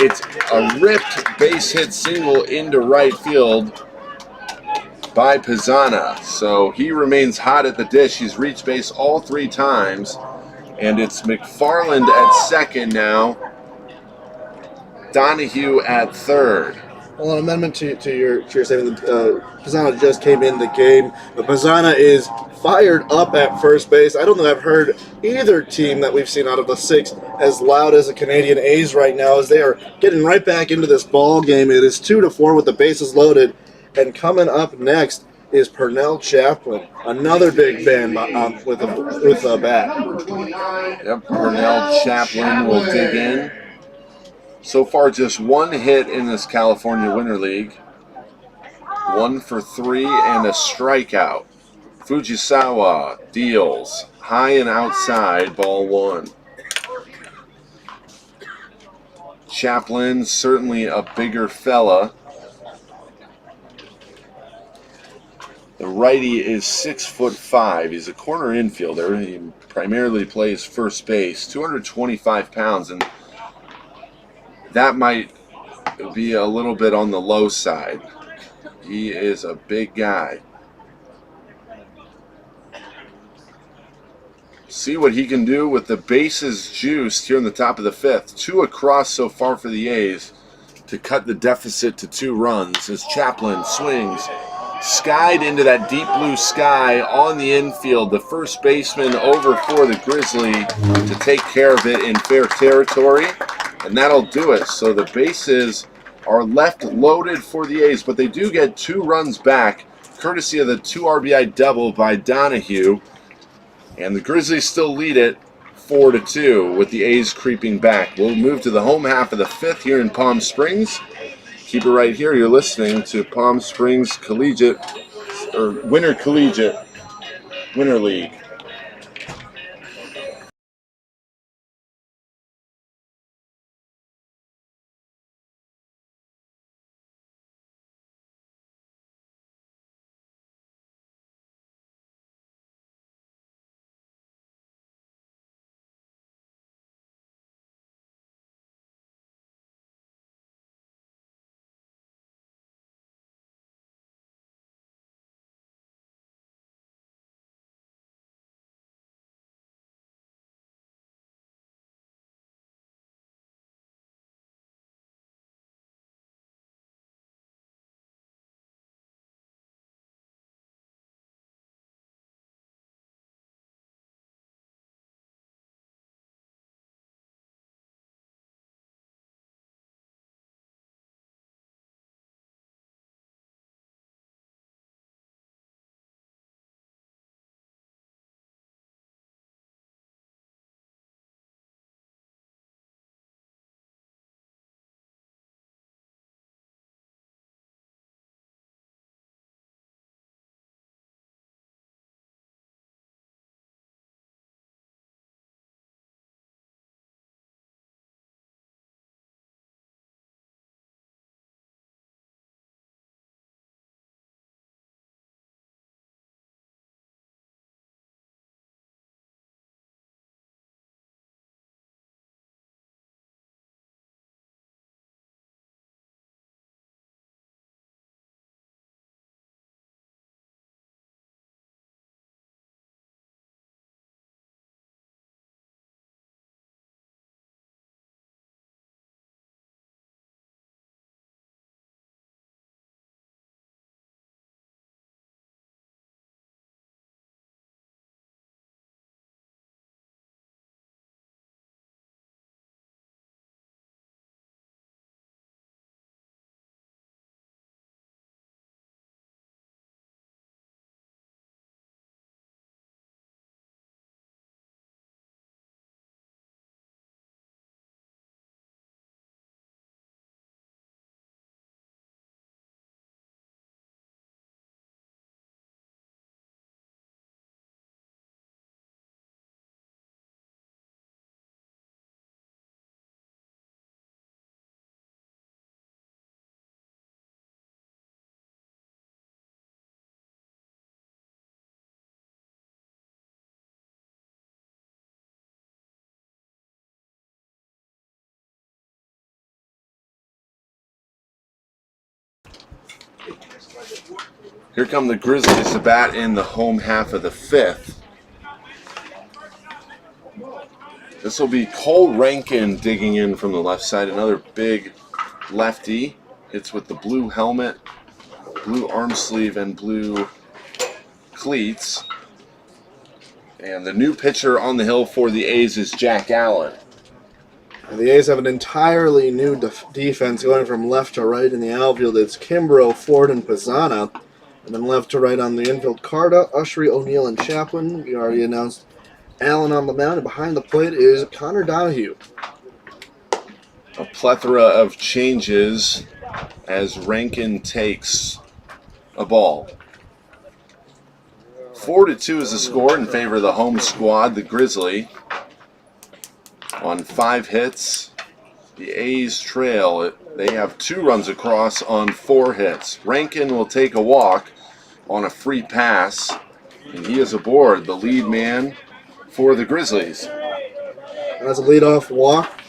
It's a ripped base hit single into right field by Pizzana. So he remains hot at the dish. He's reached base all 3 times. And it's McFarland at second now. Donahue at third. Well, an amendment to your statement. Pizzana just came in the game, but Pizzana is fired up at first base. I don't think I've heard either team that we've seen out of the 6 as loud as the Canadian A's right now, as they are getting right back into this ball game. It is 2-4 with the bases loaded, and coming up next is Pernell Chaplin, another big man with a bat. Yep, Pernell Chaplin will dig in. So far, just 1 hit in this California Winter League. 1 for 3 and a strikeout. Fujisawa deals. High and outside, ball 1. Chaplin, certainly a bigger fella. The righty is 6'5". He's a corner infielder. He primarily plays first base. 225 pounds, and that might be a little bit on the low side. He is a big guy. See what he can do with the bases juiced here in the top of the 5th. 2 across so far for the A's to cut the deficit to 2 runs as Chaplin swings. Skied into that deep blue sky on the infield. The first baseman over for the Grizzly to take care of it in fair territory. And that'll do it. So the bases are left loaded for the A's, but they do get 2 runs back, courtesy of the 2 RBI double by Donahue. And the Grizzlies still lead it 4-2 with the A's creeping back. We'll move to the home half of the 5th here in Palm Springs. Keep it right here. You're listening to Palm Springs Winter League. Here come the Grizzlies to bat in the home half of the 5th. This will be Cole Rankin digging in from the left side. Another big lefty. Hits with the blue helmet, blue arm sleeve, and blue cleats. And the new pitcher on the hill for the A's is Jack Allen. And the A's have an entirely new defense going from left to right in the outfield. It's Kimbrough, Ford, and Pizzana. And then left to right on the infield, Carta, Ushery, O'Neill, and Chaplin. We already announced Allen on the mound, and behind the plate is Connor Donahue. A plethora of changes as Rankin takes a ball. 4-2 is the score in favor of the home squad, the Grizzly. On 5 hits, the A's trail. They have 2 runs across on 4 hits. Rankin will take a walk on a free pass, and he is aboard, the lead man for the Grizzlies. As a leadoff walk,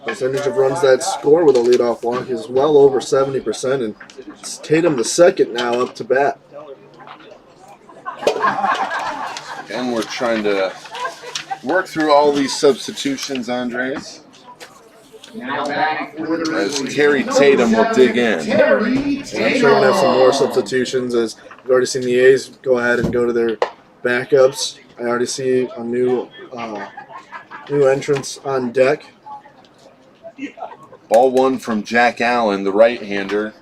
percentage of runs that score with a leadoff walk is well over 70%, and it's Tatum the second now up to bat. And we're trying to work through all these substitutions, Andres. Now batting for the As Grizzlies. Terry Tatum will dig in. Terry And I'm sure we're going to have some more Tatum. substitutions, as we've already seen the A's go ahead and go to their backups. I already see a new entrance on deck. Ball 1 from Jack Allen, the right-hander.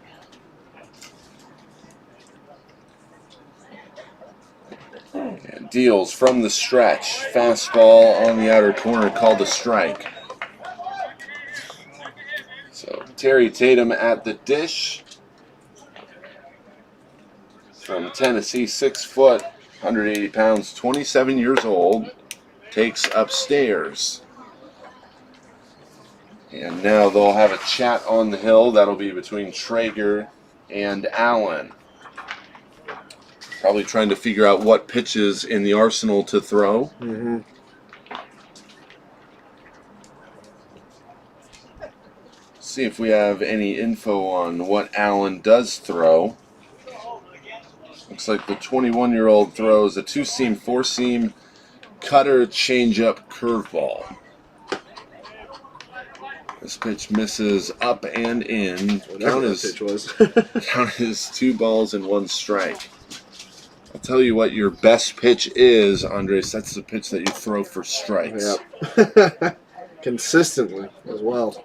And deals from the stretch. Fastball on the outer corner called a strike. So Terry Tatum at the dish. From Tennessee, 6 foot, 180 pounds, 27 years old. Takes upstairs. And now they'll have a chat on the hill. That'll be between Traeger and Allen. Probably trying to figure out what pitches in the arsenal to throw. Mm-hmm. See if we have any info on what Allen does throw. Looks like the 21-year-old throws a 2-seam, 4-seam cutter, changeup, curveball. This pitch misses up and in. Whatever that pitch was. Count is 2 balls and 1 strike. I'll tell you what your best pitch is, Andres. That's the pitch that you throw for strikes. Yep. Consistently as well.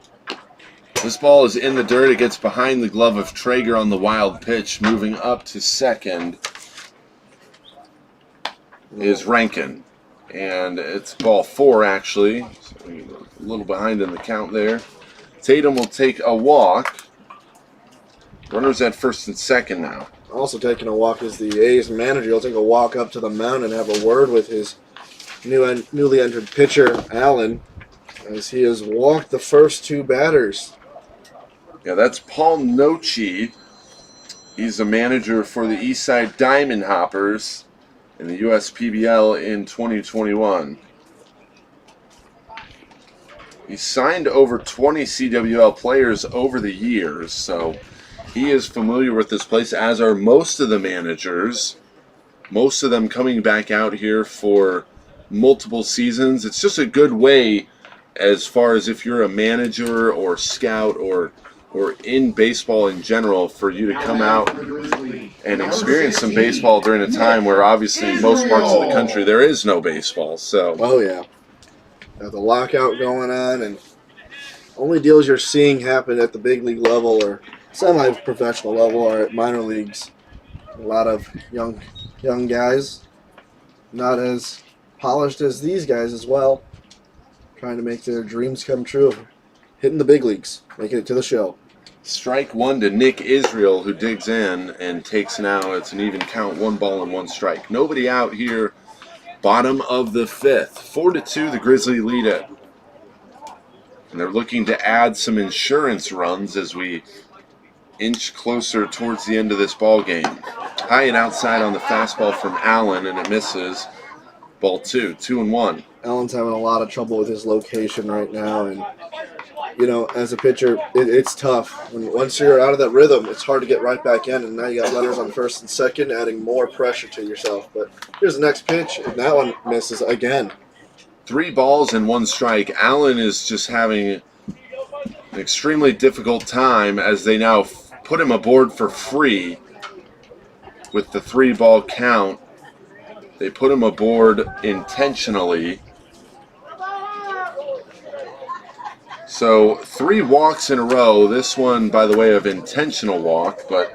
This ball is in the dirt. It gets behind the glove of Traeger on the wild pitch. Moving up to second is Rankin. And it's ball 4, actually. So a little behind in the count there. Tatum will take a walk. Runners at first and second now. Also taking a walk is the A's manager. He'll take a walk up to the mound and have a word with his newly entered pitcher, Allen, as he has walked the first 2 batters. Yeah, that's Paul Nochi. He's a manager for the Eastside Diamond Hoppers in the USPBL in 2021. He's signed over 20 CWL players over the years, so he is familiar with this place, as are most of the managers. Most of them coming back out here for multiple seasons. It's just a good way, as far as if you're a manager or scout or in baseball in general, for you to come out and experience some baseball during a time where obviously most parts of the country there is no baseball. So, Oh, yeah. Got the lockout going on, and only deals you're seeing happen at the big league level or semi-professional level are at minor leagues. A lot of young guys, not as polished as these guys as well, trying to make their dreams come true of hitting the big leagues, making it to the show. strike 1 to Nick Israel, who digs in and takes now. It's an even count, 1 ball and 1 strike. Nobody out here. Bottom of the 5th. 4-2, the Grizzly lead it. And they're looking to add some insurance runs as we inch closer towards the end of this ball game. High and outside on the fastball from Allen, and it misses. Ball 2, 2-1. Allen's having a lot of trouble with his location right now, and as a pitcher, it's tough. Once you're out of that rhythm, it's hard to get right back in, and now you got runners on first and second, adding more pressure to yourself. But here's the next pitch, and that one misses again. 3 balls and 1 strike. Allen is just having an extremely difficult time as they now put him aboard for free with the 3-ball count. They put him aboard intentionally. So 3 walks in a row. This one, by the way, of intentional walk, but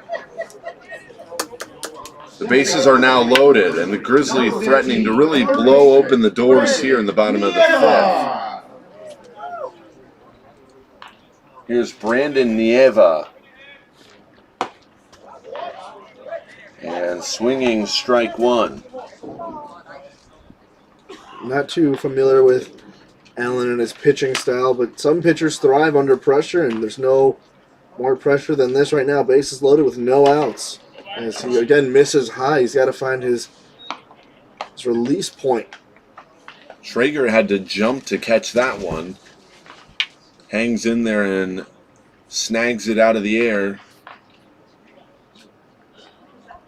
the bases are now loaded, and the Grizzly threatening to really blow open the doors here in the bottom of the 5th. Here's Brandon Nieva. And swinging strike 1. Not too familiar with Allen and his pitching style, but some pitchers thrive under pressure, and there's no more pressure than this right now. Bases loaded with no outs. As he again misses high, he's got to find his release point. Traeger had to jump to catch that one. Hangs in there and snags it out of the air.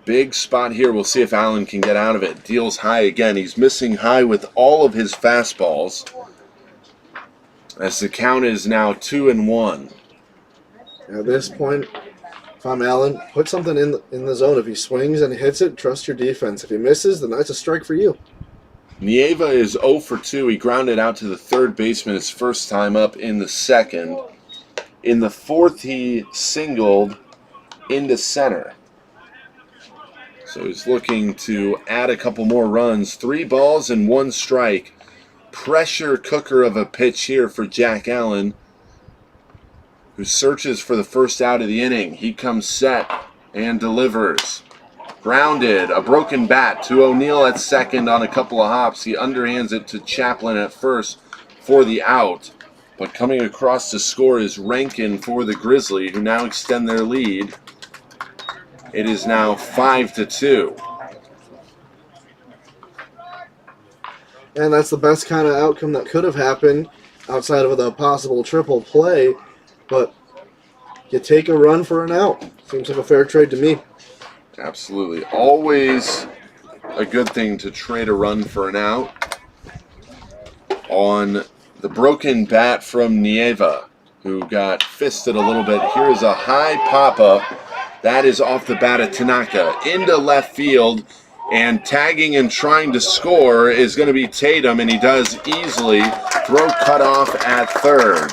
Big spot here. We'll see if Allen can get out of it. Deals high again. He's missing high with all of his fastballs, as the count is now 2-1. At this point, if I'm Allen, put something in the zone. If he swings and hits it, trust your defense. If he misses, then that's a strike for you. Nieva is 0 for 2. He grounded out to the third baseman his first time up in the 2nd. In the 4th, he singled into center. So he's looking to add a couple more runs. 3 balls and 1 strike. Pressure cooker of a pitch here for Jack Allen, who searches for the first out of the inning. He comes set and delivers. Grounded, a broken bat to O'Neill at second on a couple of hops. He underhands it to Chaplin at first for the out. But coming across to score is Rankin for the Grizzly, who now extend their lead. It is now 5-2. And that's the best kind of outcome that could have happened outside of the possible triple play. But you take a run for an out. Seems like a fair trade to me. Absolutely. Always a good thing to trade a run for an out. On the broken bat from Nieva, who got fisted a little bit. Here is a high pop-up. That is off the bat of Tanaka into left field. And tagging and trying to score is going to be Tatum, and he does easily. Throw cut off at third.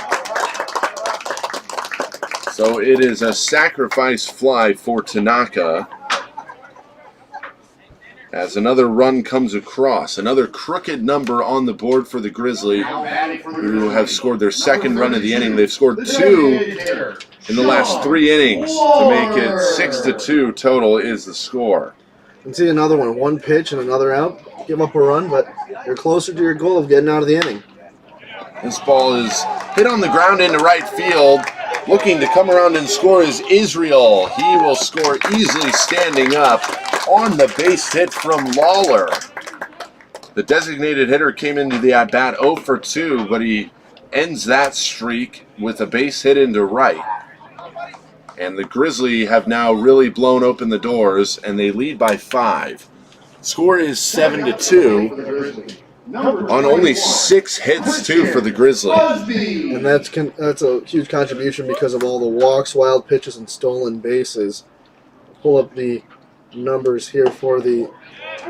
So it is a sacrifice fly for Tanaka, as another run comes across. Another crooked number on the board for the Grizzly, who have scored their 2nd run of the inning. They've scored 2 in the last 3 innings to make it 6-2 total is the score. And see another one. 1 pitch and another out. Give up a run, but you're closer to your goal of getting out of the inning. This ball is hit on the ground into right field. Looking to come around and score is Israel. He will score easily standing up on the base hit from Lawler. The designated hitter came into the at-bat 0 for 2, but he ends that streak with a base hit into right. And the Grizzly have now really blown open the doors, and they lead by 5. Score is 7-2 on only 6 hits, too, for the Grizzly. And that's a huge contribution because of all the walks, wild pitches, and stolen bases. Pull up the numbers here for the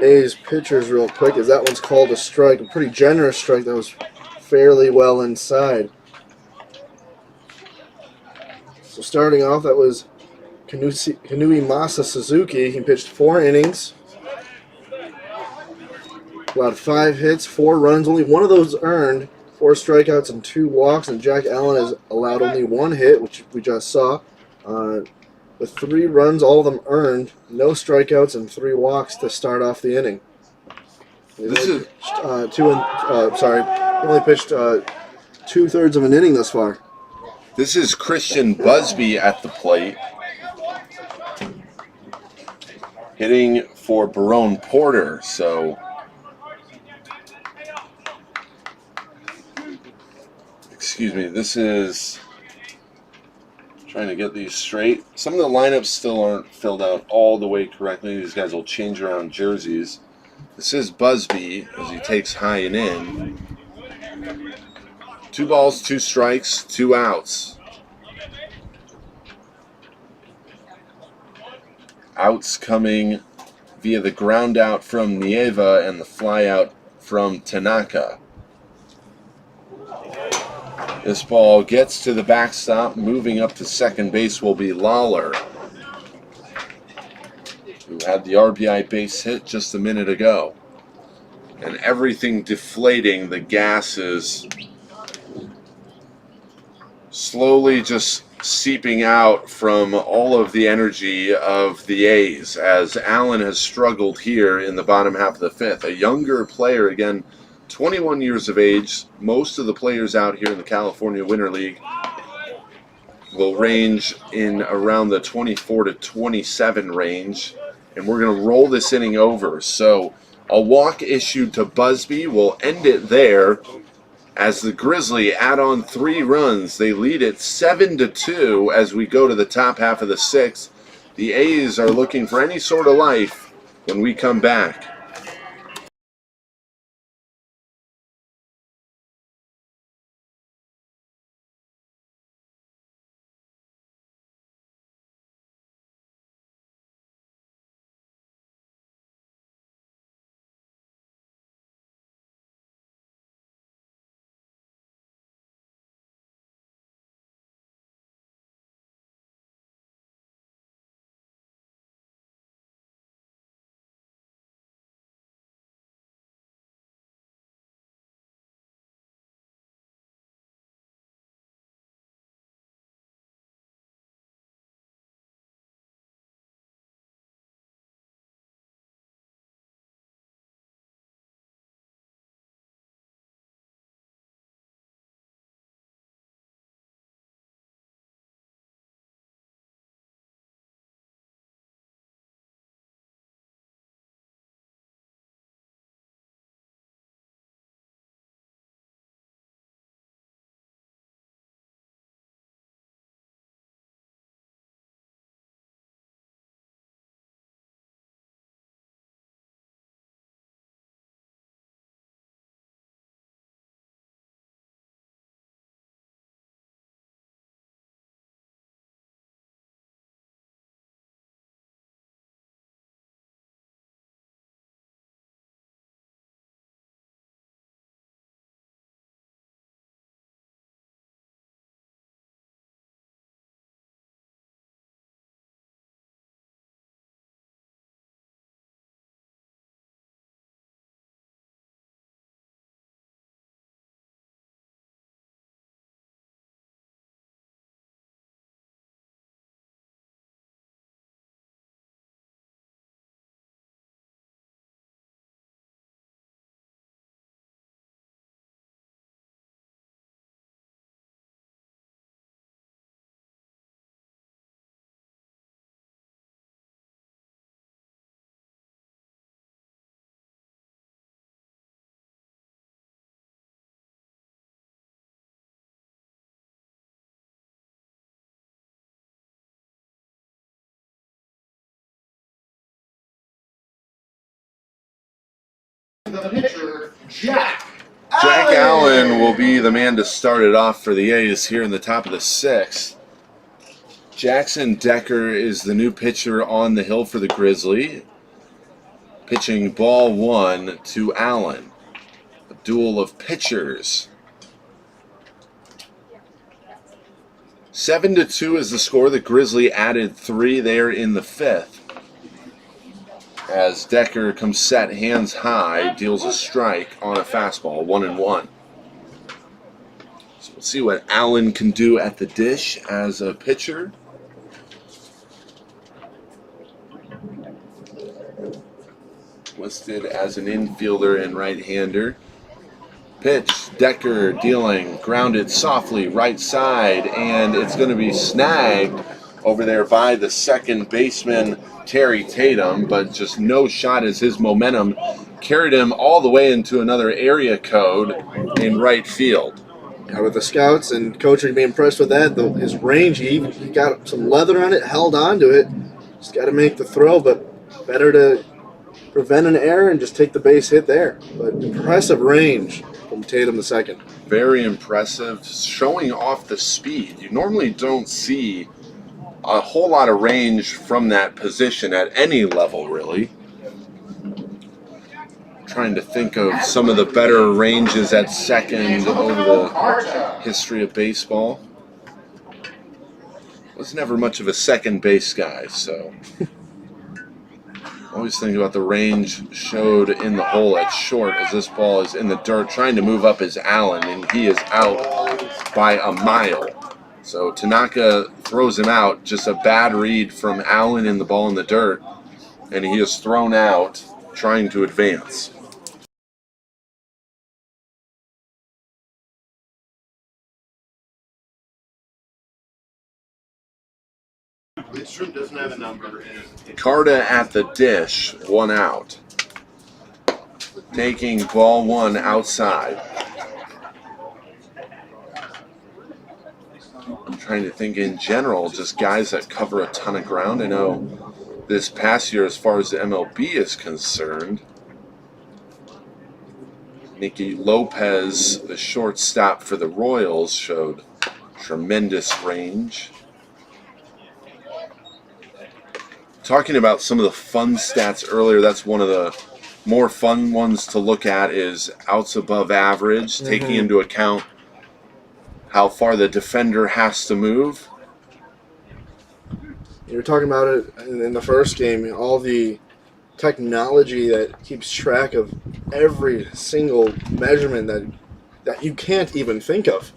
A's pitchers real quick, as that one's called a strike, a pretty generous strike that was fairly well inside. So starting off, that was Kanui Suzuki. He pitched 4 innings, allowed 5 hits, 4 runs, only 1 of those earned, 4 strikeouts and 2 walks, and Jack Allen has allowed only 1 hit, which we just saw, with 3 runs, all of them earned, no strikeouts and 3 walks to start off the inning. He only pitched 2/3 of an inning thus far. This is Christian Busby at the plate, hitting for Barone Porter. So excuse me, this is, trying to get these straight. Some of the lineups still aren't filled out all the way correctly. These guys will change around jerseys. This is Busby as he takes high and in. 2 balls, 2 strikes, 2 outs. Outs coming via the ground out from Nieva and the fly out from Tanaka. This ball gets to the backstop. Moving up to second base will be Lawler, who had the RBI base hit just a minute ago. And everything deflating. The gas is slowly just seeping out from all of the energy of the A's as Allen has struggled here in the bottom half of the 5th. A younger player, again, 21 years of age. Most of the players out here in the California Winter League will range in around the 24 to 27 range. And we're going to roll this inning over. So a walk issued to Busby will end it there as the Grizzly add on 3 runs. They lead it 7-2 as we go to the top half of the 6th. The A's are looking for any sort of life when we come back. The pitcher, Jack Allen will be the man to start it off for the A's here in the top of the 6th. Jackson Decker is the new pitcher on the hill for the Grizzly. Pitching ball 1 to Allen. A duel of pitchers. 7-2 is the score. The Grizzly added 3 there in the 5th. As Decker comes set, hands high, deals a strike on a fastball, 1-1. So we'll see what Allen can do at the dish as a pitcher. Listed as an infielder and right-hander. Pitch, Decker dealing, grounded softly, right side, and it's going to be snagged over there by the second baseman, Terry Tatum, but just no shot as his momentum carried him all the way into another area code in right field. with the scouts and coaching, be impressed with that. His range, he got some leather on it, held on to it. Just got to make the throw, but better to prevent an error and just take the base hit there. But impressive range from Tatum II. Very impressive, showing off the speed. You normally don't see a whole lot of range from that position at any level, really. Trying to think of some of the better ranges at second over the history of baseball. Was never much of a second base guy, so always think about the range showed in the hole at short as this ball is in the dirt trying to move up is Allen, and he is out by a mile. So Tanaka throws him out, just a bad read from Allen in the ball in the dirt, and he is thrown out trying to advance. Lidstrom doesn't have a number. Carta at the dish, 1 out. Taking ball 1 outside. I'm trying to think in general, just guys that cover a ton of ground. I know this past year, as far as the MLB is concerned, Nicky Lopez, the shortstop for the Royals, showed tremendous range. Talking about some of the fun stats earlier, that's one of the more fun ones to look at is outs above average, taking into account how far the defender has to move. You were talking about it in the first game, all the technology that keeps track of every single measurement that you can't even think of.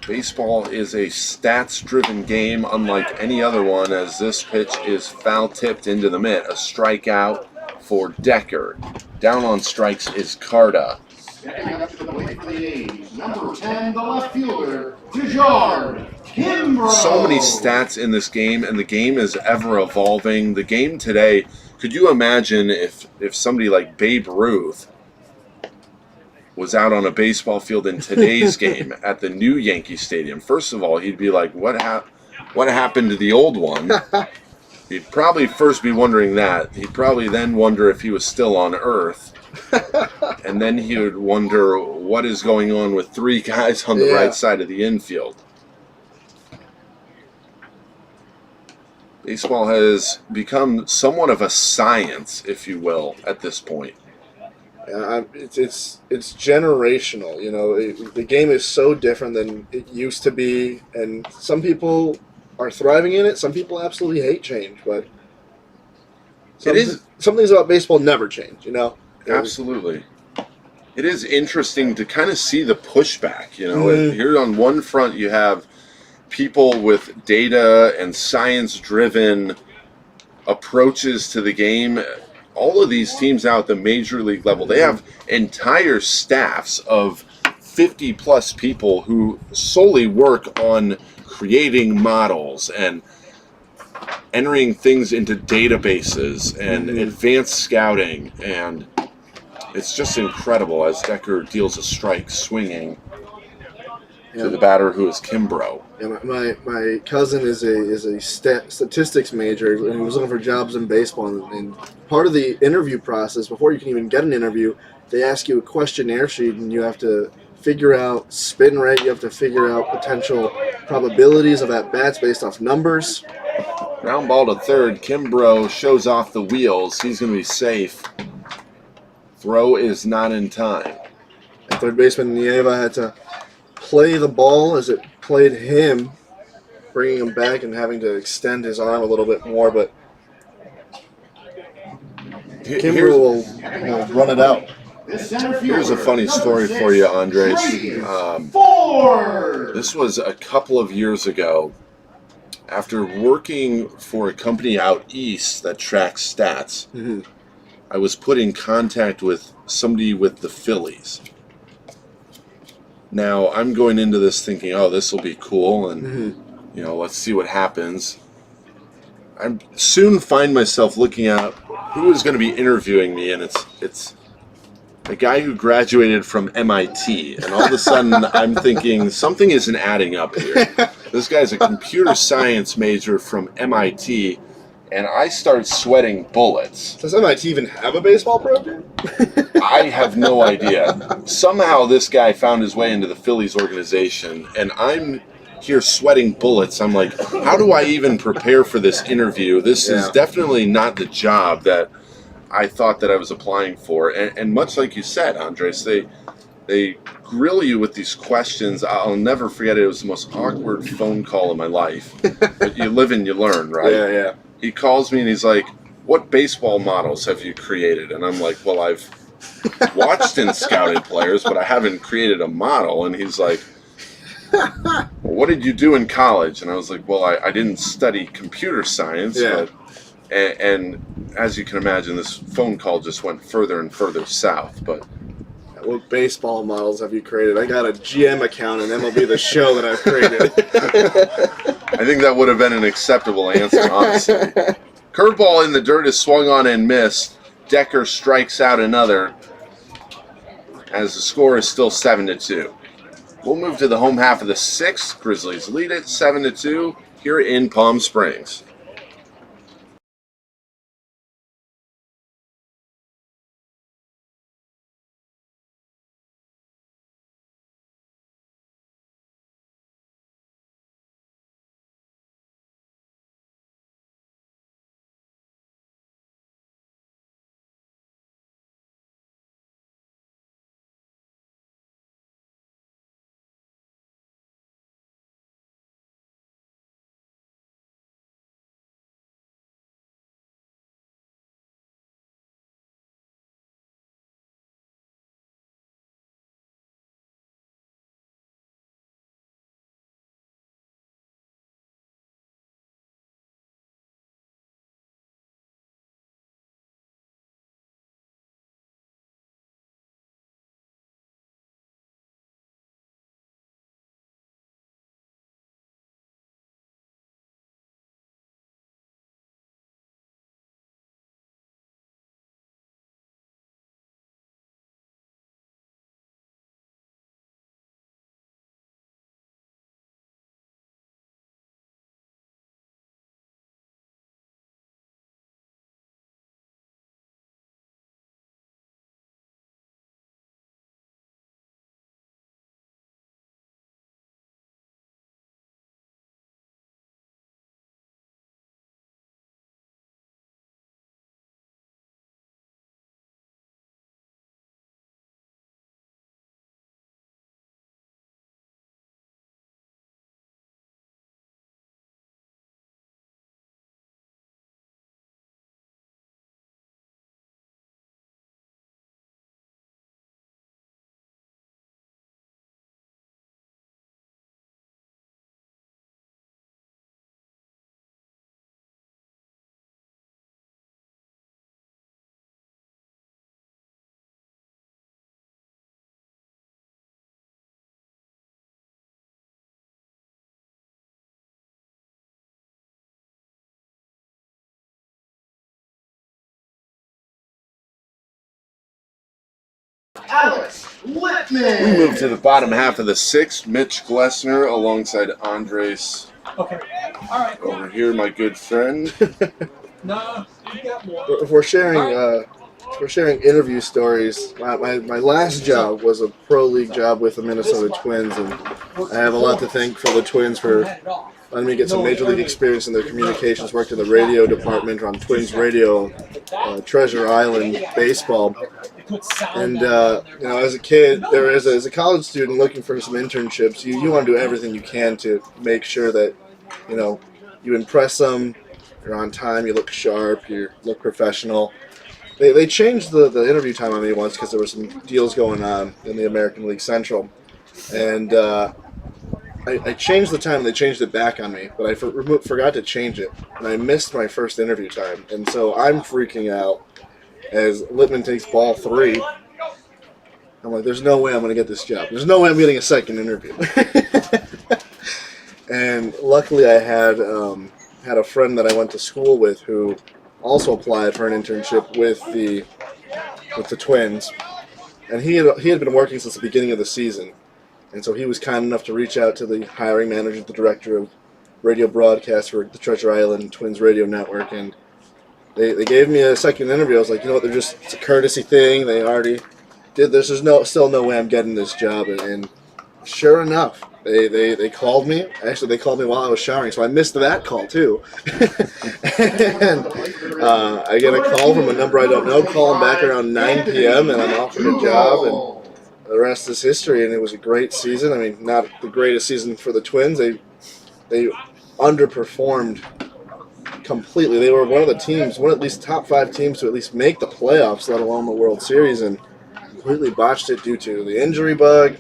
Baseball is a stats-driven game unlike any other one, as this pitch is foul-tipped into the mitt. A strikeout for Decker. Down on strikes is Carta. Stepping up to the plate for the A's, number 10, the left fielder, Dejard Kimbrough. So many stats in this game, and the game is ever evolving. The game today, could you imagine if somebody like Babe Ruth was out on a baseball field in today's game at the new Yankee Stadium? First of all, he'd be like, what happened to the old one? He'd probably first be wondering that. He'd probably then wonder if he was still on Earth. And then he would wonder what is going on with 3 guys on the right side of the infield. Baseball has become somewhat of a science, if you will, at this point. It's generational. You know, the game is so different than it used to be, and some people are thriving in it. Some people absolutely hate change, but some things about baseball never change. You know, absolutely. It is interesting to kind of see the pushback. You know, here on one front you have people with data and science-driven approaches to the game. All of these teams out at the major league level, they have entire staffs of 50-plus people who solely work on creating models and entering things into databases and advanced scouting. And it's just incredible as Decker deals a strike swinging to the batter, who is Kimbrough. Yeah, my cousin is a statistics major, and he was looking for jobs in baseball. And part of the interview process, before you can even get an interview, they ask you a questionnaire sheet, and you have to figure out spin rate. You have to figure out potential probabilities of at-bats based off numbers. Ground ball to third. Kimbrough shows off the wheels. He's going to be safe. Throw is not in time. And third baseman Nieva had to play the ball as it played him, bringing him back and having to extend his arm a little bit more, but Kimbrough will run it out. Here's a funny story for you, Andres. This was a couple of years ago. After working for a company out east that tracks stats, I was put in contact with somebody with the Phillies. Now, I'm going into this thinking, oh, this will be cool, and, you know, let's see what happens. I soon find myself looking at who is going to be interviewing me, and it's a guy who graduated from MIT, and all of a sudden I'm thinking something isn't adding up here. This guy's a computer science major from MIT, and I start sweating bullets. Does MIT even have a baseball program? I have no idea. Somehow this guy found his way into the Phillies organization, and I'm here sweating bullets. I'm like, how do I even prepare for this interview? This is definitely not the job that I thought that I was applying for. And much like you said, Andres, they grill you with these questions. I'll never forget it. It was the most awkward phone call of my life. But you live and you learn, right? Yeah. He calls me and he's like, what baseball models have you created? And I'm like, well, I've watched and scouted players, but I haven't created a model. And he's like, well, what did you do in college? And I was like, well, I didn't study computer science. But, and as you can imagine, this phone call just went further and further south. But what baseball models have you created? I got a GM account in MLB The Show that I've created. I think that would have been an acceptable answer, honestly. Curveball in the dirt is swung on and missed. Decker strikes out another as the score is still 7-2. We'll move to the home half of the sixth. Grizzlies lead it 7-2 here in Palm Springs. Alex Whitman. We move to the bottom half of the sixth. Mitch Glessner alongside Andres. Okay. All right. Cool. Over here, my good friend. No, you got more. If we're sharing interview stories, my last job was a pro league job with the Minnesota Twins, and I have a lot to thank for the Twins for letting me get some major league experience in their communications. Worked in the radio department on Twins radio, Treasure Island baseball, and as a kid, as a college student looking for some internships, you want to do everything you can to make sure that you impress them. You're on time. You look sharp. You look professional. They changed the interview time on me once because there were some deals going on in the American League Central, and I changed the time and they changed it back on me, but I forgot to change it, and I missed my first interview time, and so I'm freaking out as Littman takes ball 3. I'm like, there's no way I'm going to get this job. There's no way I'm getting a second interview. And luckily I had a friend that I went to school with who also applied for an internship with the Twins, And he had been working since the beginning of the season. And so he was kind enough to reach out to the hiring manager, the director of radio broadcast for the Treasure Island Twins Radio Network, and they gave me a second interview. I was like, you know what, it's a courtesy thing. They already did this. There's still no way I'm getting this job. And sure enough, they called me. Actually, they called me while I was showering, so I missed that call too. And I get a call from a number I don't know, calling back around 9 p.m., and I'm offered a job, and the rest is history. And it was a great season. I mean, not the greatest season for the Twins. They underperformed completely. They were one of the teams, one of at least top 5 teams to at least make the playoffs, let alone the World Series, and completely botched it due to the injury bug.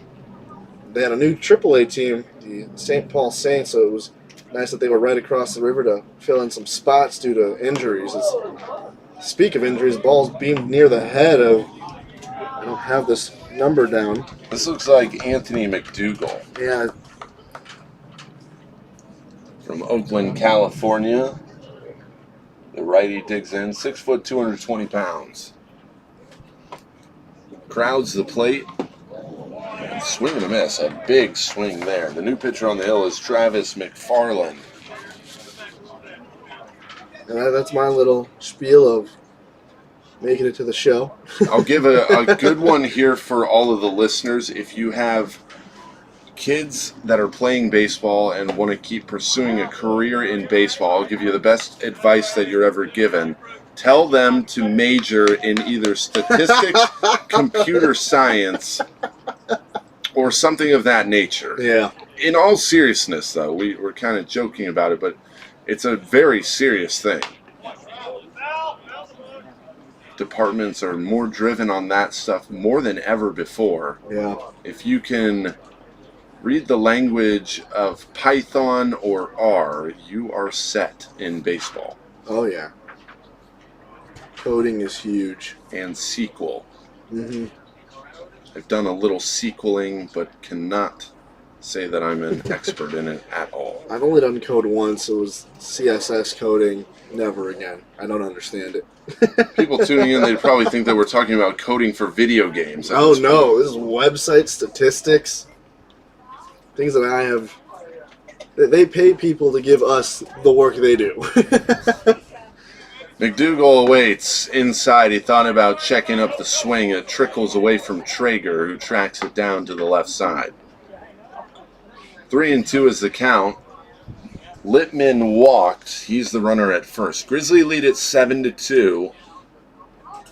They had a new AAA team, the St. Paul Saints, so it was nice that they were right across the river to fill in some spots due to injuries. Speak of injuries, ball's beamed near the head of, I don't have this number down. This looks like Anthony McDougal. Yeah. From Oakland, California. The righty digs in, 6 foot, 220 pounds. Crowds the plate. And swing and a miss. A big swing there. The new pitcher on the hill is Travis McFarland. And that's my little spiel of making it to the show. I'll give a good one here for all of the listeners. If you have kids that are playing baseball and want to keep pursuing a career in baseball, I'll give you the best advice that you're ever given. Tell them to major in either statistics, computer science, or something of that nature. Yeah. In all seriousness, though, we're kind of joking about it, but it's a very serious thing. Departments are more driven on that stuff more than ever before. Yeah. If you can read the language of Python or R, you are set in baseball. Oh, yeah. Coding is huge. And SQL. Mm-hmm. I've done a little SQLing, but cannot say that I'm an expert in it at all. I've only done code once. It was CSS coding. Never again. I don't understand it. People tuning in, they'd probably think that we're talking about coding for video games. Oh, no. This is website statistics. Things that I have... They pay people to give us the work they do. McDougal awaits inside. He thought about checking up the swing. It trickles away from Traeger, who tracks it down to the left side. 3-2 is the count. Littman walked. He's the runner at first. Grizzly lead at 7-2.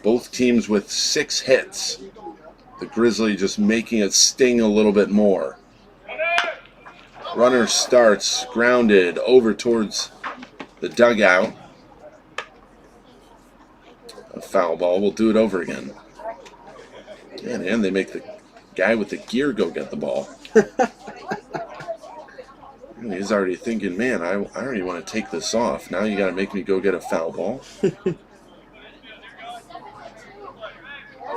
Both teams with 6 hits. The Grizzly just making it sting a little bit more. Runner starts, grounded over towards the dugout. A foul ball. We'll do it over again. And they make the guy with the gear go get the ball. And he's already thinking, man, I already want to take this off. Now you got to make me go get a foul ball.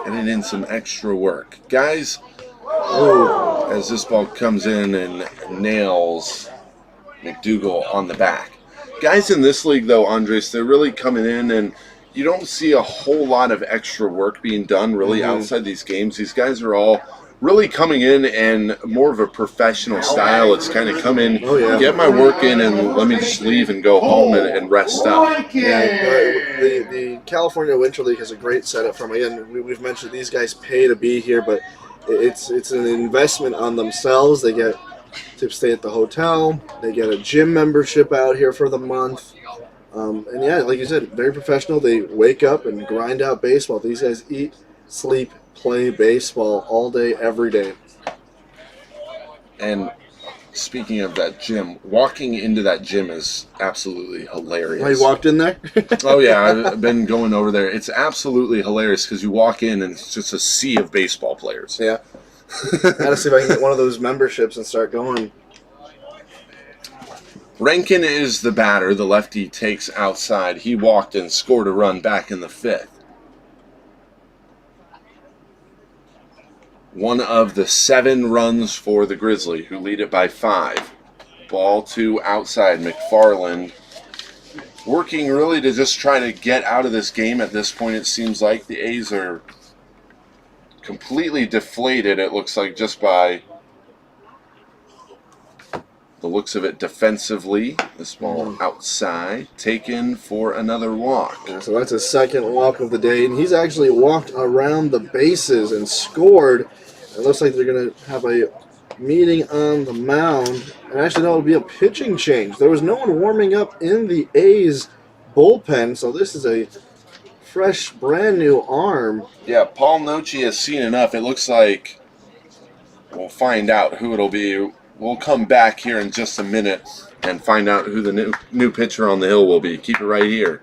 Getting in some extra work. Guys, as this ball comes in and nails McDougal on the back. Guys in this league, though, Andres, they're really coming in, and you don't see a whole lot of extra work being done really outside these games. These guys are all really coming in and more of a professional style. It's kind of come in, get my work in, and let me just leave and go home and rest up. Yeah, the California Winter League has a great setup from, again, we've mentioned these guys pay to be here, but it's an investment on themselves. They get to stay at the hotel. They get a gym membership out here for the month. And yeah, like you said, very professional. They wake up and grind out baseball. These guys eat, sleep, play baseball all day, every day. And speaking of that gym, walking into that gym is absolutely hilarious. Oh, you walked in there? Oh, yeah, I've been going over there. It's absolutely hilarious because you walk in and it's just a sea of baseball players. Yeah. Gotta see if I can get one of those memberships and start going. Rankin is the batter. The lefty takes outside. He walked and scored a run back in the 5th. One of the 7 runs for the Grizzly, who lead it by 5. Ball to outside. McFarland working really to just try to get out of this game at this point. It seems like the A's are completely deflated, it looks like, just by the looks of it defensively. This ball outside, taken for another walk. Yeah, so that's his second walk of the day, and he's actually walked around the bases and scored. It looks like they're going to have a meeting on the mound. And actually, no, it'll be a pitching change. There was no one warming up in the A's bullpen, so this is a fresh, brand new arm. Yeah, Paul Nochi has seen enough. It looks like we'll find out who it'll be. We'll come back here in just a minute and find out who the new pitcher on the hill will be. Keep it right here.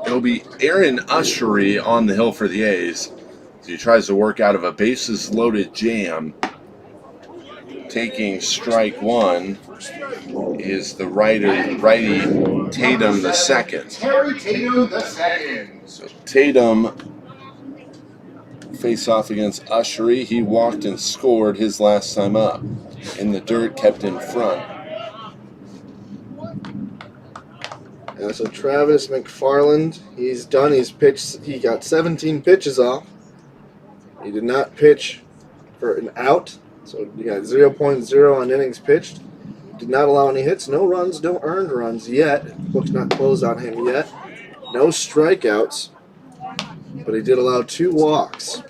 It'll be Aaron Ushery on the hill for the A's. So he tries to work out of a bases-loaded jam. Taking strike one is the righty Tatum the second. Terry Tatum the second. So Tatum face off against Ushery. He walked and scored his last time up. In the dirt, kept in front. Yeah, so Travis McFarland, he's done. He's pitched. He got 17 pitches off. He did not pitch for an out, so you got 0.0 on innings pitched. Did not allow any hits, no runs, no earned runs yet. Book's not closed on him yet. No strikeouts, but he did allow 2 walks.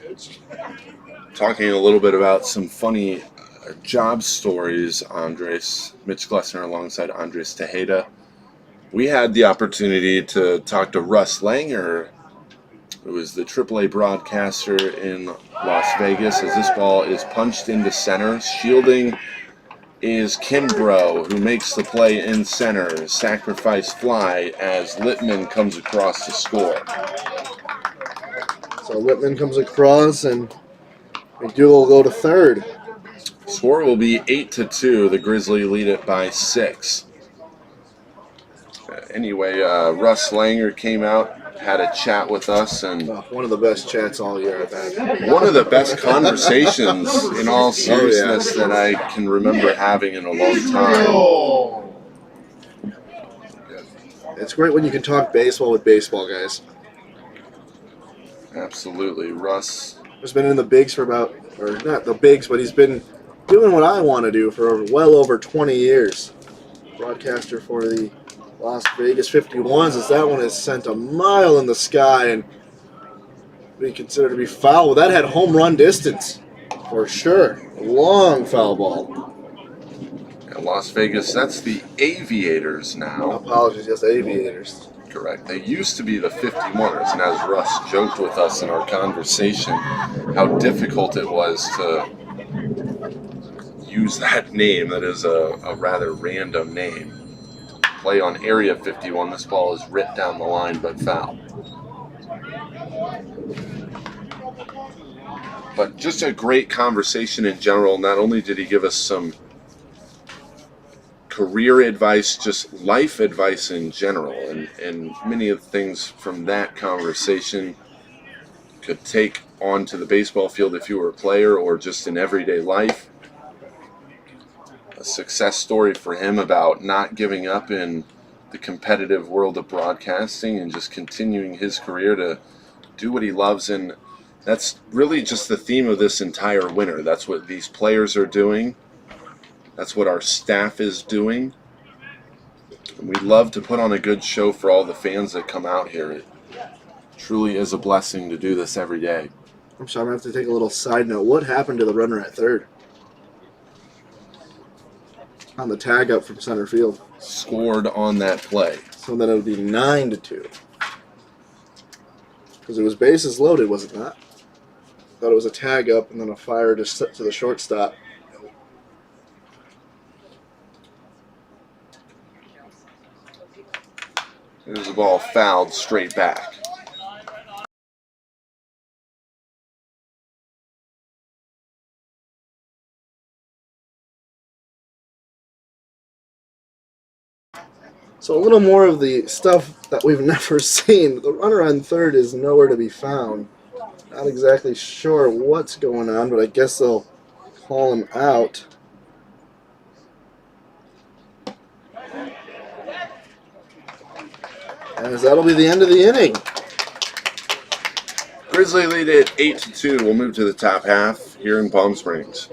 Talking a little bit about some funny job stories, Andres, Mitch Glessner alongside Andres Tejeda. We had the opportunity to talk to Russ Langer, who is the AAA broadcaster in Las Vegas, as this ball is punched into center. Shielding is Kimbrough, who makes the play in center. Sacrifice fly as Littman comes across to score. So Littman comes across, and McDougal will go to third. Score will be 8-2. The Grizzly lead it by 6. Anyway, Russ Langer came out, had a chat with us, and One of the best chats all year I've had. one of the best conversations, in all seriousness, that I can remember having in a long time. It's great when you can talk baseball with baseball guys. Absolutely. Russ, He's been in the bigs for about, or not the bigs, but he's been doing what I want to do for well over 20 years. Broadcaster for the Las Vegas 51s, as that one is sent a mile in the sky and be considered to be foul. Well, that had home run distance for sure. A long foul ball. at Las Vegas, that's the Aviators now. Apologies, yes, Aviators. Correct. They used to be the 51ers, and as Russ joked with us in our conversation, how difficult it was to use that name. That is a rather random name. Play on Area 51. This ball is ripped down the line, but foul. But just a great conversation in general. Not only did he give us some career advice, just life advice in general, and many of the things from that conversation could take onto the baseball field if you were a player or just in everyday life. A success story for him about not giving up in the competitive world of broadcasting and just continuing his career to do what he loves. And that's really just the theme of this entire winter. That's what these players are doing. That's what our staff is doing. And we love to put on a good show for all the fans that come out here. It truly is a blessing to do this every day. I'm sorry, I'm going to have to take a little side note. What happened to the runner at third? On the tag up from center field. Scored on that play. So then it would be 9-2. Because it was bases loaded, was it not? Thought it was a tag up and then a fire just to the shortstop. There's the ball fouled straight back. So a little more of the stuff that we've never seen. The runner on third is nowhere to be found. Not exactly sure what's going on, but I guess they'll call him out. As that'll be the end of the inning. Grizzly lead it 8-2. We'll move to the top half here in Palm Springs.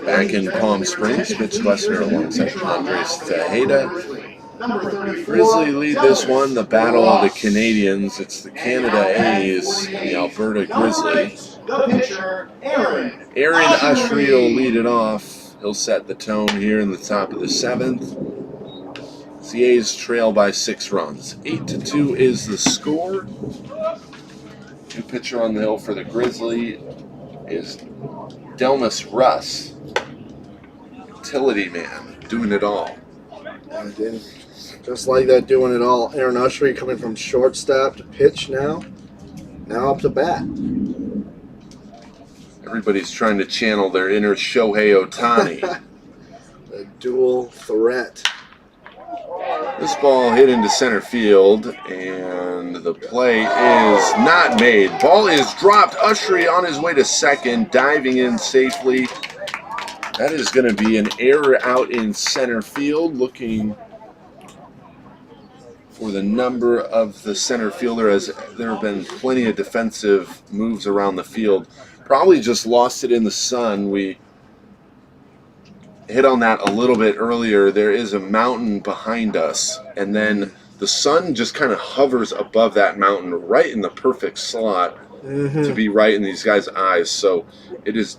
Back in Palm Springs, Mitch Glessner alongside Andres Tejeda. Grizzly lead this one, the battle of the Canadians. It's the Canada A's and the Alberta Grizzly. Aaron Ushery will lead it off. He'll set the tone here in the top of the seventh. The A's trail by 6 runs. 8-2 is the score. New pitcher on the hill for the Grizzly is Delmas Russ. Utility man, doing it all. And again, just like that, doing it all. Aaron Ushery coming from shortstop to pitch now. Now up to bat. Everybody's trying to channel their inner Shohei Ohtani. A dual threat. This ball hit into center field, and the play is not made. Ball is dropped. Ushery on his way to second, diving in safely. That is going to be an error out in center field, looking for the number of the center fielder, as there have been plenty of defensive moves around the field. Probably just lost it in the sun. We hit on that a little bit earlier. There is a mountain behind us, and then the sun just kind of hovers above that mountain right in the perfect slot to be right in these guys' eyes. So it is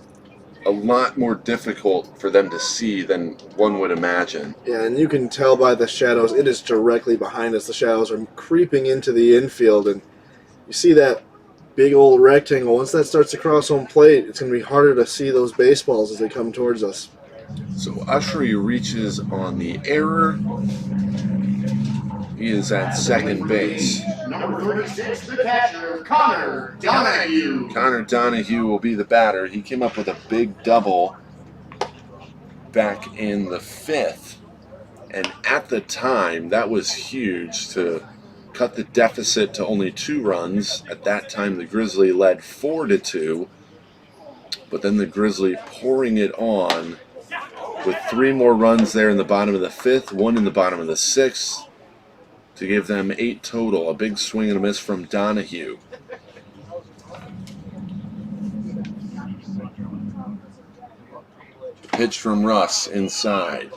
a lot more difficult for them to see than one would imagine. Yeah, and you can tell by the shadows, it is directly behind us. The shadows are creeping into the infield, and you see that big old rectangle. Once that starts to cross home plate, it's going to be harder to see those baseballs as they come towards us. So Ushery reaches on the error. He is at second base. Number 36, the catcher, Connor Donahue. Connor Donahue will be the batter. He came up with a big double back in the 5th. And at the time, that was huge to cut the deficit to only 2 runs. At that time, the Grizzly led 4-2. But then the Grizzly pouring it on with 3 more runs there in the bottom of the 5th, 1 in the bottom of the 6th, to give them 8 total. A big swing and a miss from Donahue. Pitch from Russ inside.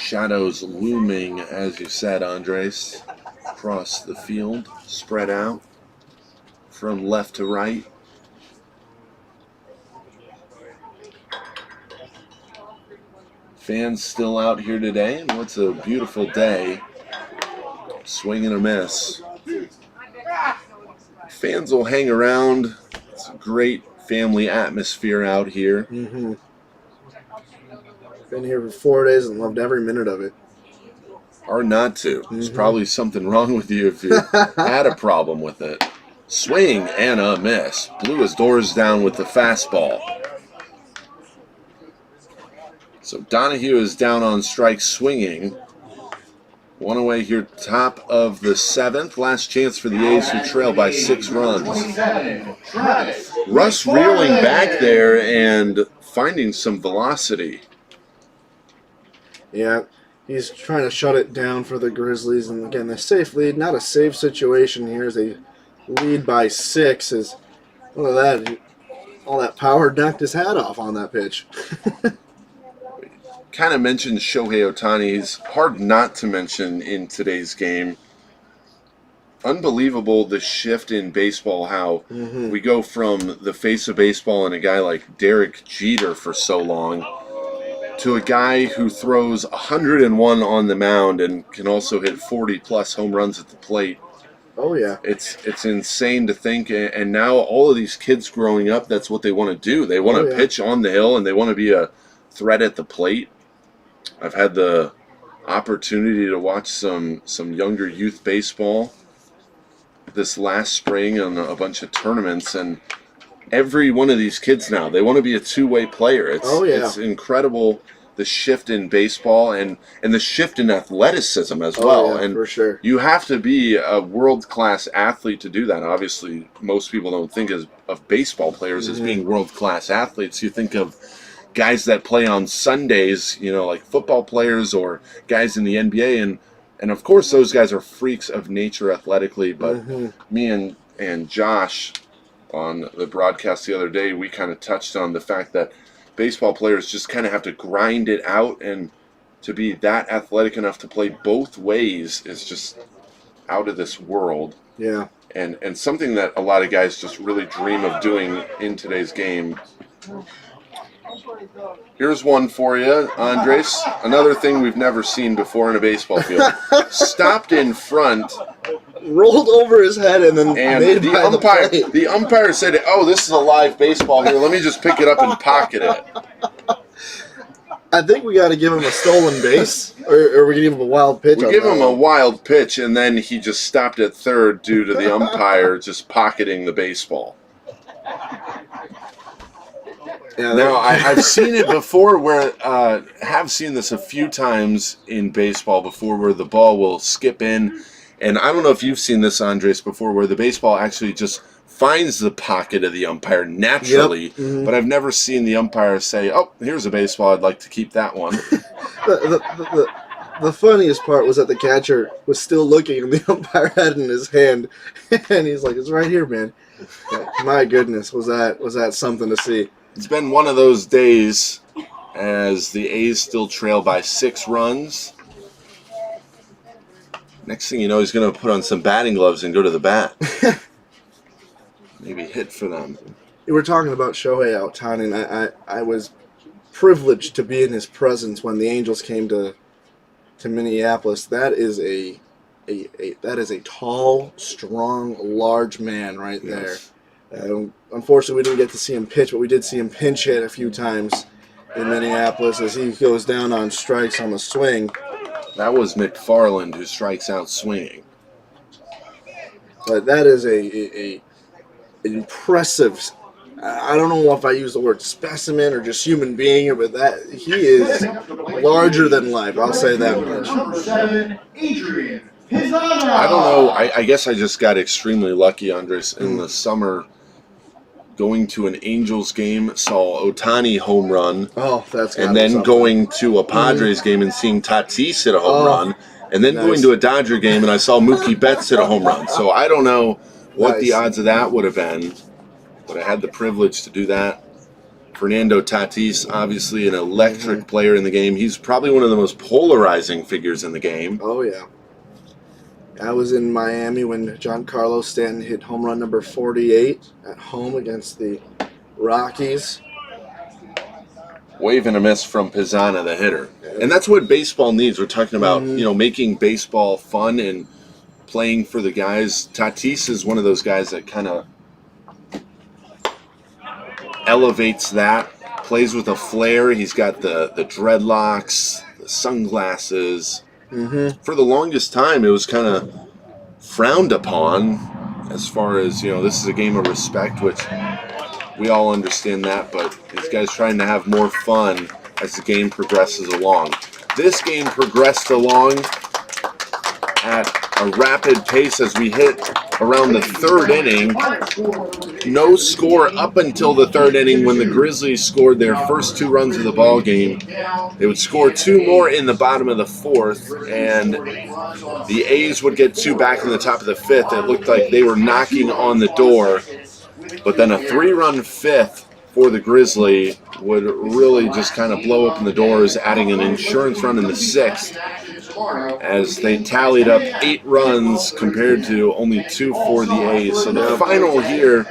Shadows looming, as you said, Andres, across the field, spread out from left to right. Fans still out here today, and what's a beautiful day. Swing and a miss. Fans will hang around. It's a great family atmosphere out here. Been here for 4 days and loved every minute of it. Hard not to. There's probably something wrong with you if you had a problem with it. Swing and a miss. Blew his doors down with the fastball. So Donahue is down on strike swinging. 1 away here, top of the 7th. Last chance for the A's, who trail by 6 runs. Russ reeling back there and finding some velocity. Yeah, he's trying to shut it down for the Grizzlies. And again, the safe lead, not a safe situation here as they lead by 6. As look at that, all that power knocked his hat off on that pitch. Kind of mentioned Shohei Ohtani. He's hard not to mention in today's game. Unbelievable the shift in baseball, how we go from the face of baseball and a guy like Derek Jeter for so long to a guy who throws 101 on the mound and can also hit 40-plus home runs at the plate. Oh, yeah. It's insane to think, and now all of these kids growing up, that's what they want to do. They want to pitch on the hill, and they want to be a threat at the plate. I've had the opportunity to watch some younger youth baseball this last spring on a bunch of tournaments, and every one of these kids now, they want to be a two-way player. It's incredible, the shift in baseball and the shift in athleticism as well. Yeah, and for sure. You have to be a world-class athlete to do that. Obviously, most people don't think of baseball players as being world-class athletes. You think of guys that play on Sundays, like football players or guys in the NBA, and of course those guys are freaks of nature athletically, but me and Josh on the broadcast the other day, we kind of touched on the fact that baseball players just kind of have to grind it out, and to be that athletic enough to play both ways is just out of this world. Yeah. And something that a lot of guys just really dream of doing in today's game. Here's one for you, Andres. Another thing we've never seen before in a baseball field. Stopped in front, rolled over his head, and then made the umpire. The umpire said, "Oh, this is a live baseball here. Let me just pick it up and pocket it." I think we got to give him a stolen base, or we give him a wild pitch. We give him a wild pitch, and then he just stopped at third due to the umpire just pocketing the baseball. Yeah, Now, I've seen it before where, have seen this a few times in baseball before where the ball will skip in. And I don't know if you've seen this, Andres, before where the baseball actually just finds the pocket of the umpire naturally. Yep. Mm-hmm. But I've never seen the umpire say, oh, here's a baseball, I'd like to keep that one. The funniest part was that the catcher was still looking and the umpire had it in his hand. And he's like, it's right here, man. My goodness, was that something to see. It's been one of those days as the A's still trail by 6 runs. Next thing you know, he's going to put on some batting gloves and go to the bat. Maybe hit for them. You were talking about Shohei Ohtani, and I was privileged to be in his presence when the Angels came to Minneapolis. That is a tall, strong, large man right there. Yes. Unfortunately, we didn't get to see him pitch, but we did see him pinch hit a few times in Minneapolis as he goes down on strikes on the swing. That was McFarland who strikes out swinging. But that is an impressive. I don't know if I use the word specimen or just human being, but that he is larger than life. I'll say that much. Number 7, Adrian. I don't know. I guess I just got extremely lucky, Andres, in the summer going to an Angels game, saw Ohtani home run. Oh, that's and then going to a Padres game and seeing Tatis hit a home run. And then going to a Dodger game and I saw Mookie Betts hit a home run. So I don't know what the odds of that would have been, but I had the privilege to do that. Fernando Tatis, obviously an electric player in the game. He's probably one of the most polarizing figures in the game. Oh, yeah. I was in Miami when Giancarlo Stanton hit home run number 48 at home against the Rockies. Wave and a miss from Pizzana, the hitter. And that's what baseball needs. We're talking about, making baseball fun and playing for the guys. Tatis is one of those guys that kind of elevates that, plays with a flair. He's got the dreadlocks, the sunglasses. For the longest time, it was kind of frowned upon as far as, this is a game of respect, which we all understand that, but these guys trying to have more fun as the game progresses along. This game progressed along at a rapid pace as we hit around the 3rd inning. No score up until the 3rd inning when the Grizzlies scored their first 2 runs of the ball game. They would score 2 more in the bottom of the 4th, and the A's would get 2 back in the top of the 5th. It looked like they were knocking on the door, but then a 3-run 5th for the Grizzly would really just kind of blow open the doors, adding an insurance run in the 6th. As they tallied up 8 runs compared to only 2 for the A's. So the final here,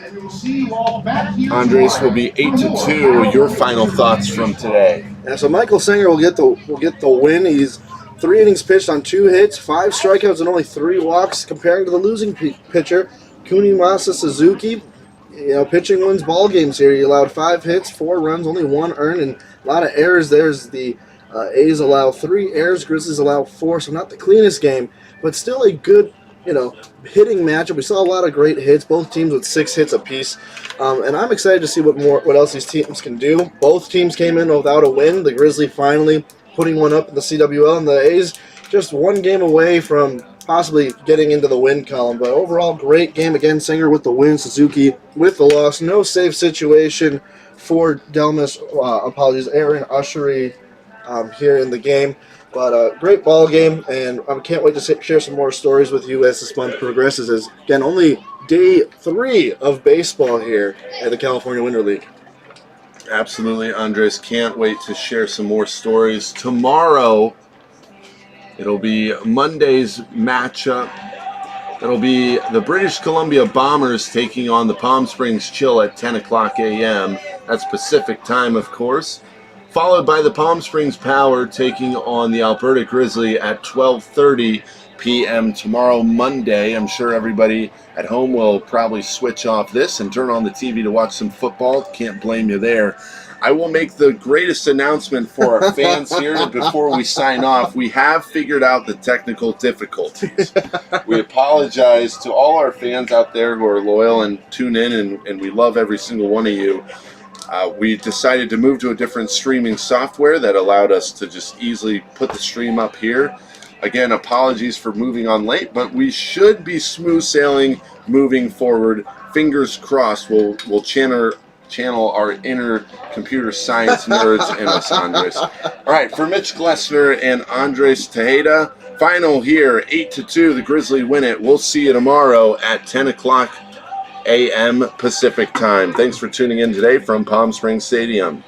Andres, will be 8-2. Your final thoughts from today? Yeah, so Michael Singer will get the win. He's 3 innings pitched on 2 hits, 5 strikeouts, and only 3 walks, comparing to the losing pitcher, Kunimasa Suzuki. Pitching wins ball games here. He allowed 5 hits, 4 runs, only 1 earned, and a lot of errors. There's the A's allow 3 errors, Grizzlies allow 4, so not the cleanest game, but still a good, hitting matchup. We saw a lot of great hits, both teams with 6 hits apiece, and I'm excited to see what else these teams can do. Both teams came in without a win. The Grizzlies finally putting one up in the CWL, and the A's just 1 game away from possibly getting into the win column. But overall, great game again. Singer with the win, Suzuki with the loss. No safe situation for Delmas. Aaron Ushery here in the game. But great ball game, and I can't wait to share some more stories with you as this month progresses. As again, only day 3 of baseball here at the California Winter League. Absolutely, Andres. Can't wait to share some more stories. Tomorrow, it'll be Monday's matchup. It'll be the British Columbia Bombers taking on the Palm Springs Chill at 10 o'clock a.m. That's Pacific time, of course. Followed by the Palm Springs Power taking on the Alberta Grizzly at 12:30 p.m. tomorrow, Monday. I'm sure everybody at home will probably switch off this and turn on the TV to watch some football. Can't blame you there. I will make the greatest announcement for our fans here before we sign off. We have figured out the technical difficulties. We apologize to all our fans out there who are loyal and tune in, and we love every single one of you. We decided to move to a different streaming software that allowed us to just easily put the stream up here. Again, apologies for moving on late, but we should be smooth sailing moving forward. Fingers crossed we'll channel our inner computer science nerds in us, Andres. All right, for Mitch Glessner and Andres Tejeda, final here, 8-2. The Grizzlies win it. We'll see you tomorrow at 10 o'clock a.m. Pacific time. Thanks for tuning in today from Palm Springs Stadium.